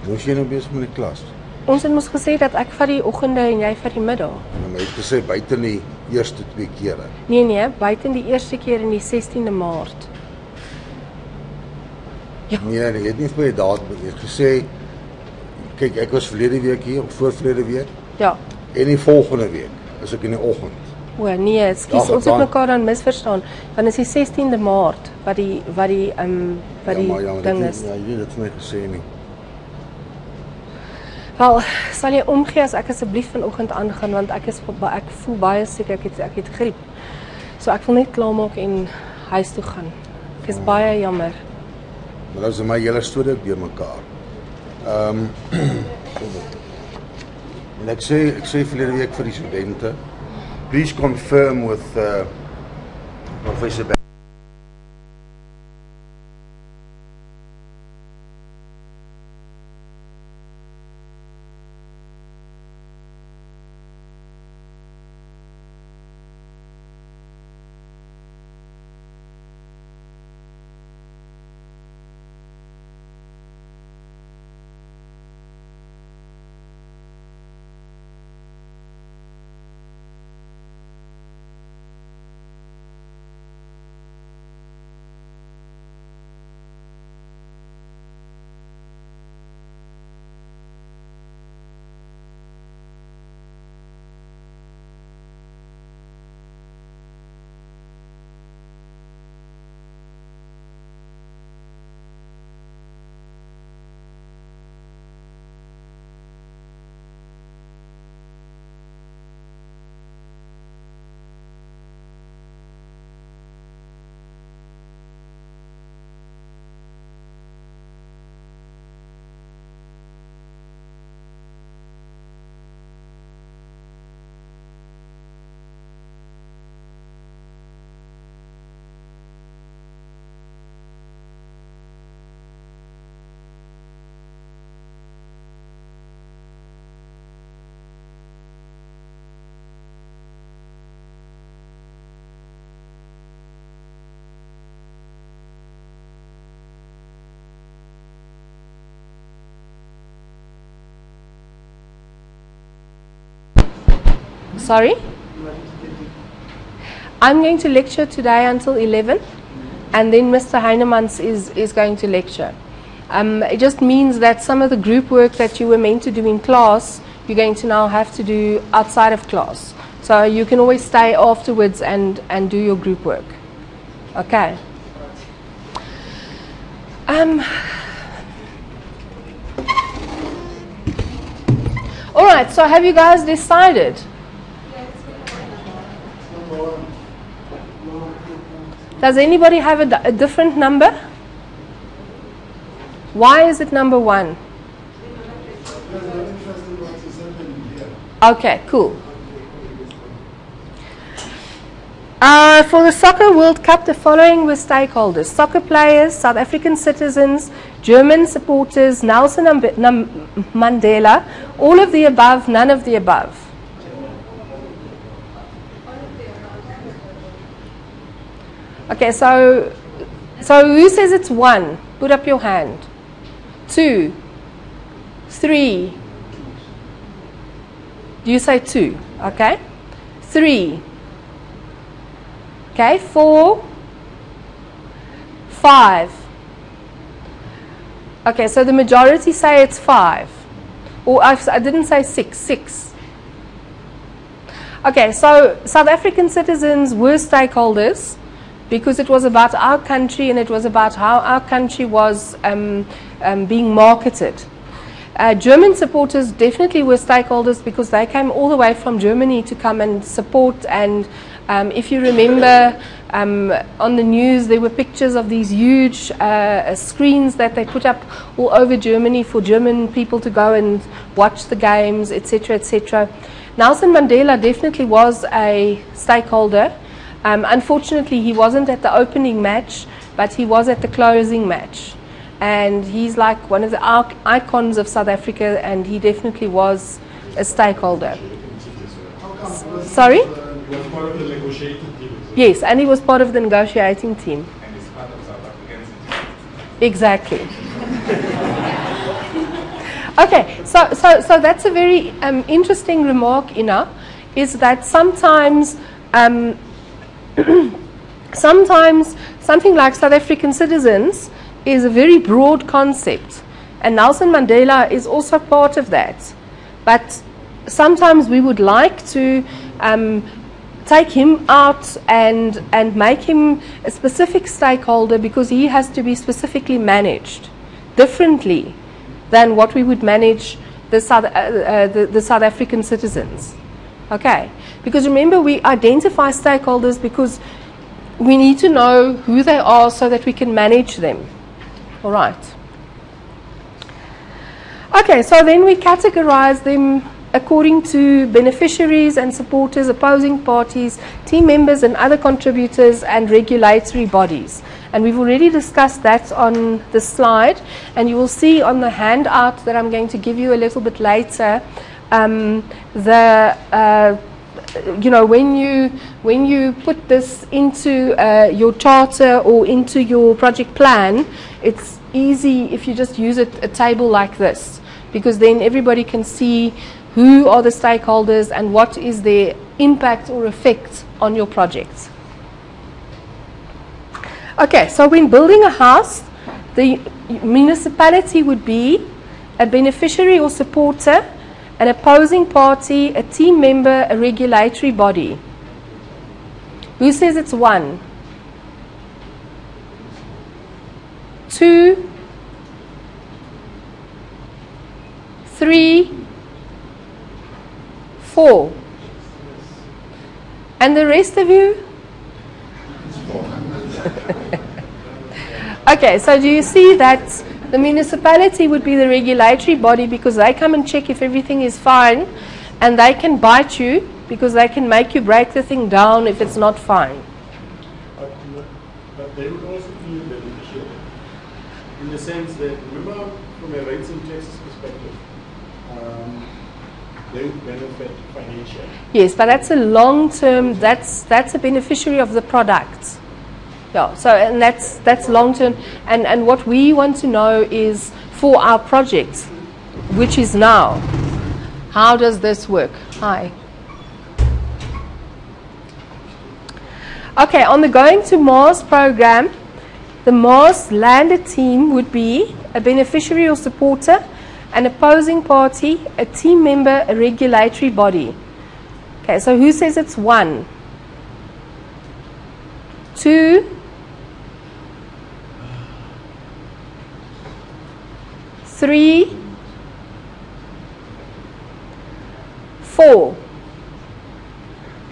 Moes jy nou besig met die klas? Ons het mos gesê dat ek vir die oggende en jy vir die middag. Nou my het gesê buite die eerste 2 kere. Nee, buite die eerste keer in die 16de Maart. Ja. Nee, jy het nie vir my datum gesê. Kyk, ek was verlede week hier, of voorverlede week. Ja. En die volgende week is ek in die oggend. O nee, ekskuus, ons het mekaar dan misverstaan. Want is die 16de Maart wat die ding is. Ja, jy het dit vir my gesê nie. Wel, sal jy omgee as ek asseblief vanoggend aangaan, want ek voel baie siek, ek het griep. So ek wil net klaarmaak en huis toe gaan. Ek is baie jammer. Maar nou is my hele storie ook deur mekaar. En ek sê verlede week vir die studente, please confirm with Professor Sorry? I'm going to lecture today until 11, and then Mr. Heinemans is going to lecture. It just means that some of the group work that you were meant to do in class, you're going to now have to do outside of class. So you can always stay afterwards and do your group work. Okay. All right, so have you guys decided? Does anybody have a different number? Why is it number 1? Okay, cool. For the Soccer World Cup, the following were stakeholders: soccer players, South African citizens, German supporters, Nelson Mandela, all of the above, none of the above. Okay, so who says it's 1? Put up your hand. 2, 3. Do you say 2? Okay. 3. Okay, 4, 5. Okay, so the majority say it's 5. Or I didn't say 6, 6. Okay, so South African citizens were stakeholders because it was about our country and it was about how our country was being marketed. German supporters definitely were stakeholders because they came all the way from Germany to come and support. And if you remember on the news, there were pictures of these huge screens that they put up all over Germany for German people to go and watch the games, etc., etc. Nelson Mandela definitely was a stakeholder. Unfortunately, he wasn't at the opening match, but he was at the closing match. And he's like one of the icons of South Africa, and he definitely was a stakeholder. Sorry? He was part of the negotiating team. Yes, and he was part of the negotiating team. And he's part of South African citizens. Exactly. Okay, so that's a very interesting remark, Ina, is that sometimes sometimes something like South African citizens is a very broad concept, and Nelson Mandela is also part of that. But sometimes we would like to take him out and make him a specific stakeholder because he has to be specifically managed differently than what we would manage the South African citizens. Okay, because remember, we identify stakeholders because we need to know who they are so that we can manage them. All right. Okay, so then we categorize them according to beneficiaries and supporters, opposing parties, team members and other contributors, and regulatory bodies. And we've already discussed that on the slide, and you will see on the handout that I'm going to give you a little bit later, you know, when you put this into your charter or into your project plan, it's easy if you just use a table like this, because then everybody can see who are the stakeholders and what is their impact or effect on your project. Okay, so when building a house, the municipality would be a beneficiary or supporter, an opposing party, a team member, a regulatory body. Who says it's 1? 2, 3, 4. And the rest of you? Okay, so do you see that the municipality would be the regulatory body, because they come and check if everything is fine, and they can bite you because they can make you break the thing down if it's not fine. But they would also be a beneficiary, in the sense that, remember, from a rates and taxes perspective, they would benefit financially. Yes, but that's a long term, that's a beneficiary of the product. Yeah, so and that's long term, and what we want to know is for our project, which is now, how does this work? Hi. Okay, on the Going to Mars program, the Mars Lander team would be a beneficiary or supporter, an opposing party, a team member, a regulatory body. Okay, so who says it's 1? 2, 3, 4.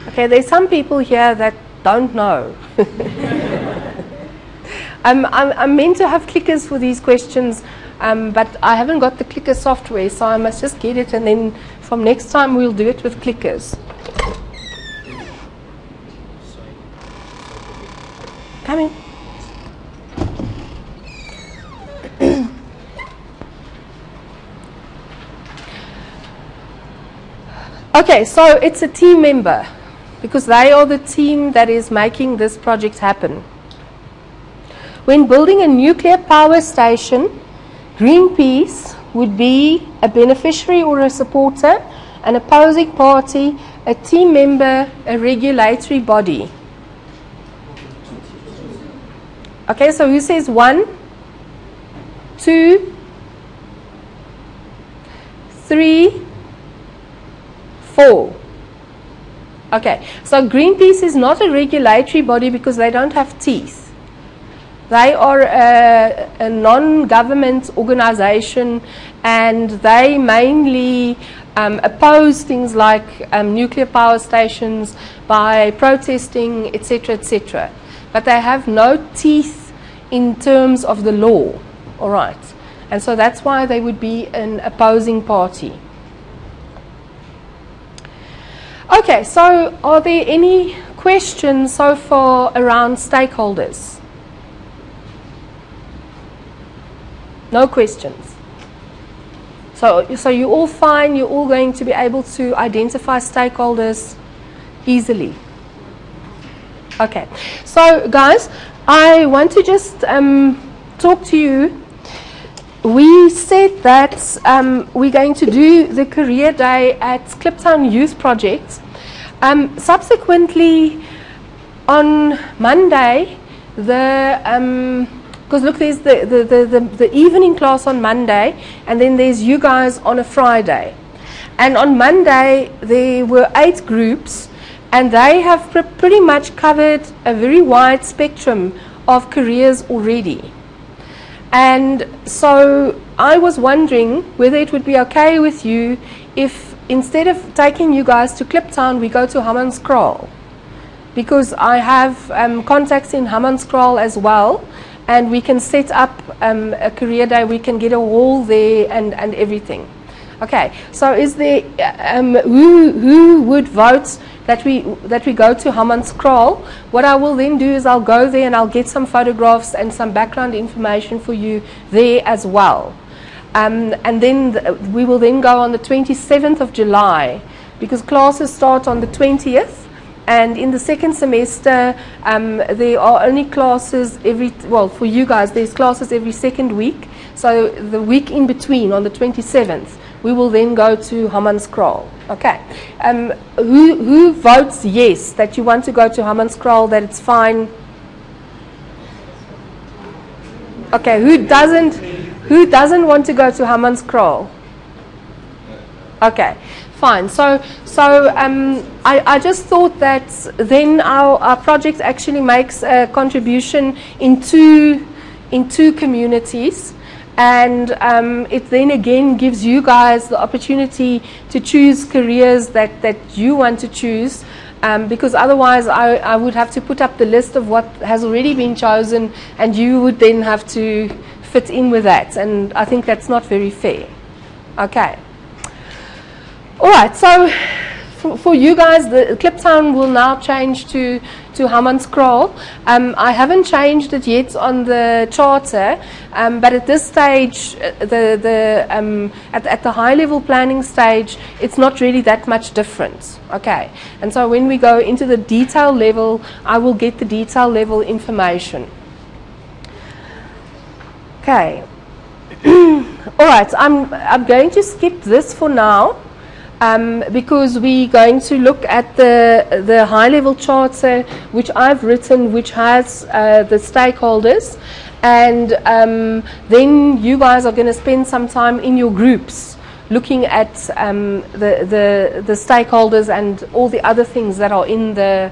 Okay, there's some people here that don't know. I'm meant to have clickers for these questions, but I haven't got the clicker software, so I must just get it, and then from next time we'll do it with clickers. Come in. Okay, so it's a team member, because they are the team that is making this project happen. When building a nuclear power station, Greenpeace would be a beneficiary or a supporter, an opposing party, a team member, a regulatory body. Okay, so who says 1, 2, 3, 4. Okay, so Greenpeace is not a regulatory body because they don't have teeth. They are a non-government organization, and they mainly oppose things like nuclear power stations by protesting, etc., etc. But they have no teeth in terms of the law, all right? And so that's why they would be an opposing party. Okay, so are there any questions so far around stakeholders? No questions. So you're all fine, you're all going to be able to identify stakeholders easily. Okay, so guys, I want to just talk to you. We said that we're going to do the career day at Kliptown Youth Project. Subsequently, on Monday, because look, there's the evening class on Monday, and then there's you guys on a Friday. And on Monday, there were 8 groups, and they have pretty much covered a very wide spectrum of careers already. And so I was wondering whether it would be okay with you if instead of taking you guys to Kliptown, we go to Hammanskraal. Because I have contacts in Hammanskraal as well, and we can set up a career day. We can get a hall there and everything. Okay, so is there who would vote that we go to Hammanskraal? What I will then do is I'll go there and I'll get some photographs and some background information for you there as well. And then we will then go on the 27th of July, because classes start on the 20th. And in the second semester, there are only classes for you guys, there's classes every second week. So the week in between, on the 27th, we will then go to Hammanskraal. Okay. Who votes yes, that you want to go to Hammanskraal, that it's fine? Okay, who doesn't want to go to Hammanskraal? Okay. Fine. So I just thought that then our project actually makes a contribution in two communities, and it then again gives you guys the opportunity to choose careers that you want to choose, because otherwise I would have to put up the list of what has already been chosen, and you would then have to fit in with that, and I think that's not very fair. Okay. All right, so for you guys, the Kliptown will now change to Hammanskraal. I haven't changed it yet on the charter, but at this stage, at the high level planning stage, it's not really that much different. Okay, and so when we go into the detail level, I will get the detail level information. Okay. All right, I'm going to skip this for now. Because we're going to look at the high-level charter, which I've written, which has the stakeholders, and then you guys are going to spend some time in your groups looking at the stakeholders and all the other things that are in the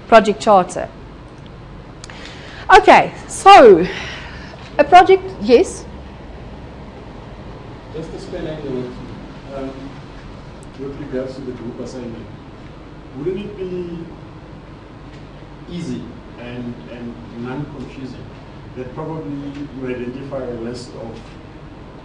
project charter. Okay, so a project, yes. Just to spell out the word, with regards to the group assignment, wouldn't it be easy and non-confusing that probably you identify a list of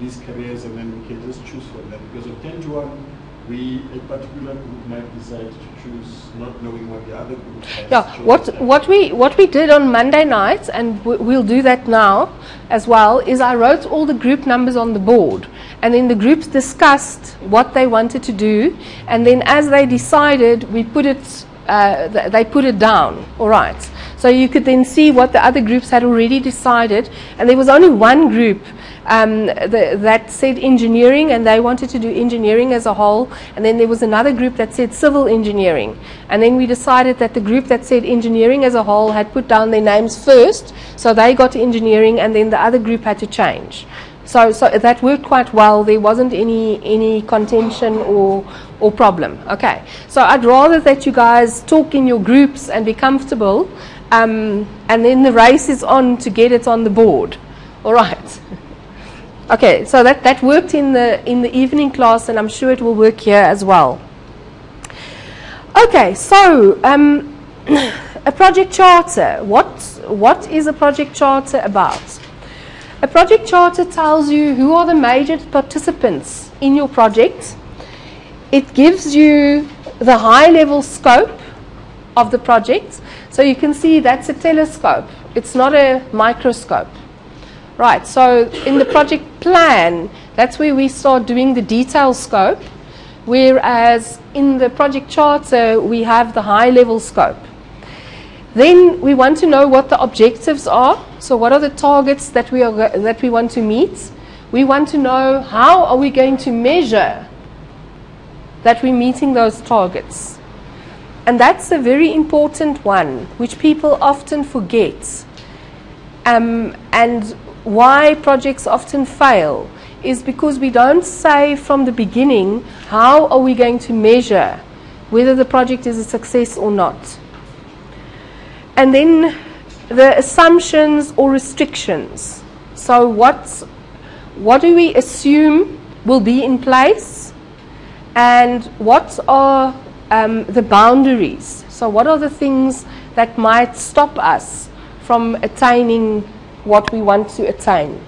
these careers and then we can just choose from them? Because of 10 to 1, a particular group might decide to choose, not knowing what the other group has. Yeah, what we did on Monday night, and we'll do that now as well, is I wrote all the group numbers on the board, and then the groups discussed what they wanted to do, and then as they decided, we put it, they put it down. All right. So you could then see what the other groups had already decided, and there was only one group that said engineering, and they wanted to do engineering as a whole, and then there was another group that said civil engineering, and then we decided that the group that said engineering as a whole had put down their names first, so they got engineering, and then the other group had to change. So that worked quite well. There wasn't any contention or problem. Okay, so I'd rather that you guys talk in your groups and be comfortable, and then the race is on to get it on the board. All right. Okay, so that worked in the evening class, and I'm sure it will work here as well. Okay, so a project charter. What is a project charter about? A project charter tells you who are the major participants in your project. It gives you the high-level scope of the project. So you can see that's a telescope. It's not a microscope. Right, so in the project plan, that's where we start doing the detail scope, whereas in the project charter, we have the high-level scope. Then we want to know what the objectives are. So what are the targets that we want to meet? We want to know how are we going to measure that we're meeting those targets. And that's a very important one, which people often forget. And why projects often fail is because we don't say from the beginning how are we going to measure whether the project is a success or not. And then the assumptions or restrictions. So what do we assume will be in place, and what are the boundaries? So what are the things that might stop us from attaining what we want to attain.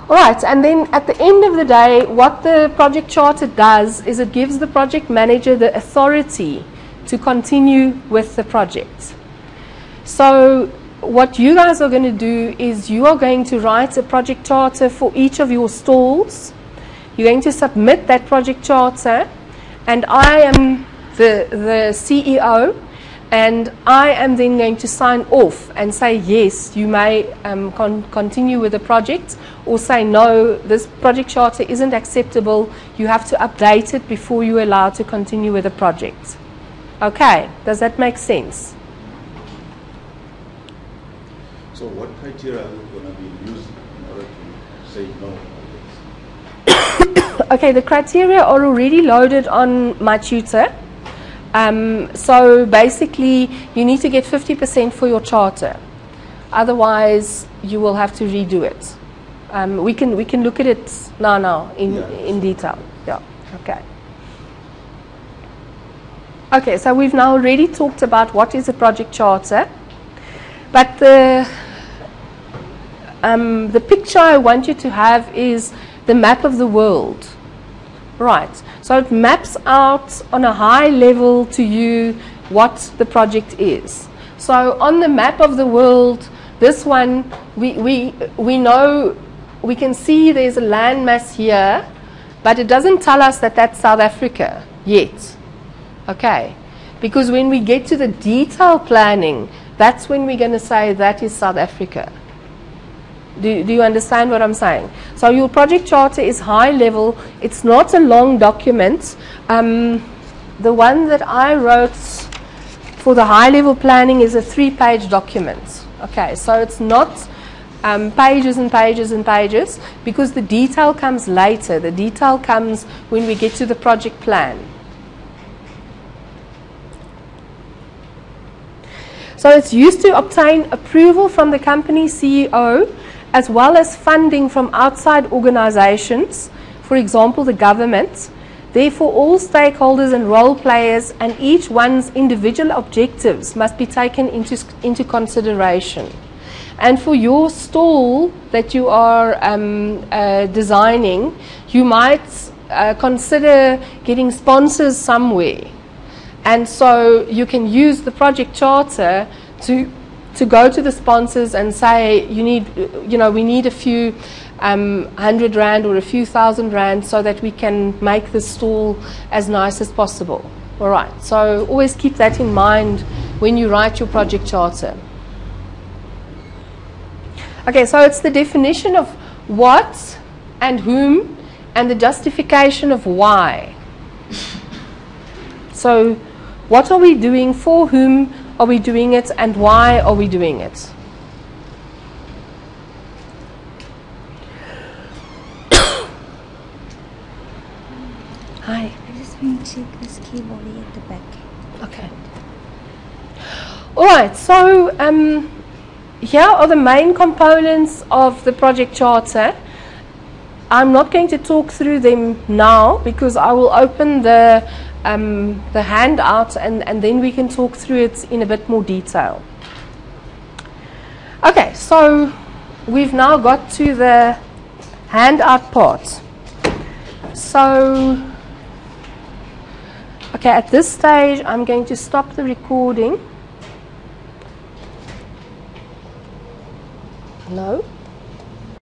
All right, and then at the end of the day, what the project charter does is it gives the project manager the authority to continue with the project. So what you guys are going to do is you are going to write a project charter for each of your stalls. You're going to submit that project charter, and I am the CEO, and I am then going to sign off and say yes, you may continue with the project, or say no, this project charter isn't acceptable, you have to update it before you're allowed to continue with the project. Okay, does that make sense? So what criteria are we going to be using in order to say no? Okay, the criteria are already loaded on my tutor. So basically, you need to get 50% for your charter. Otherwise, you will have to redo it. We can look at it now in detail. Yeah. Okay. Okay. So we've now already talked about what is a project charter, but the picture I want you to have is the map of the world. Right. So it maps out on a high level to you what the project is. So on the map of the world, this one, we know, we can see there's a landmass here, but it doesn't tell us that that's South Africa yet. Okay. Because when we get to the detail planning, that's when we're going to say that is South Africa. Do you understand what I'm saying? So your project charter is high level. It's not a long document. The one that I wrote for the high level planning is a 3-page document. Okay, so it's not pages and pages and pages, because the detail comes later. The detail comes when we get to the project plan. So it's used to obtain approval from the company CEO, as well as funding from outside organizations, for example, the government. Therefore, all stakeholders and role players and each one's individual objectives must be taken into consideration. And for your stall that you are designing, you might consider getting sponsors somewhere. And so you can use the project charter to go to the sponsors and say, we need a few 100 Rand or a few thousand Rand so that we can make the stall as nice as possible. All right, so always keep that in mind when you write your project charter. Okay, so it's the definition of what and whom and the justification of why. So what are we doing, for whom are we doing it, and why are we doing it? Hi. I just want to check this keyboard at the back. Okay. All right, so here are the main components of the project charter. I'm not going to talk through them now because I will open the handout and then we can talk through it in a bit more detail. Okay, so we've now got to the handout part. So, okay, at this stage I'm going to stop the recording. No.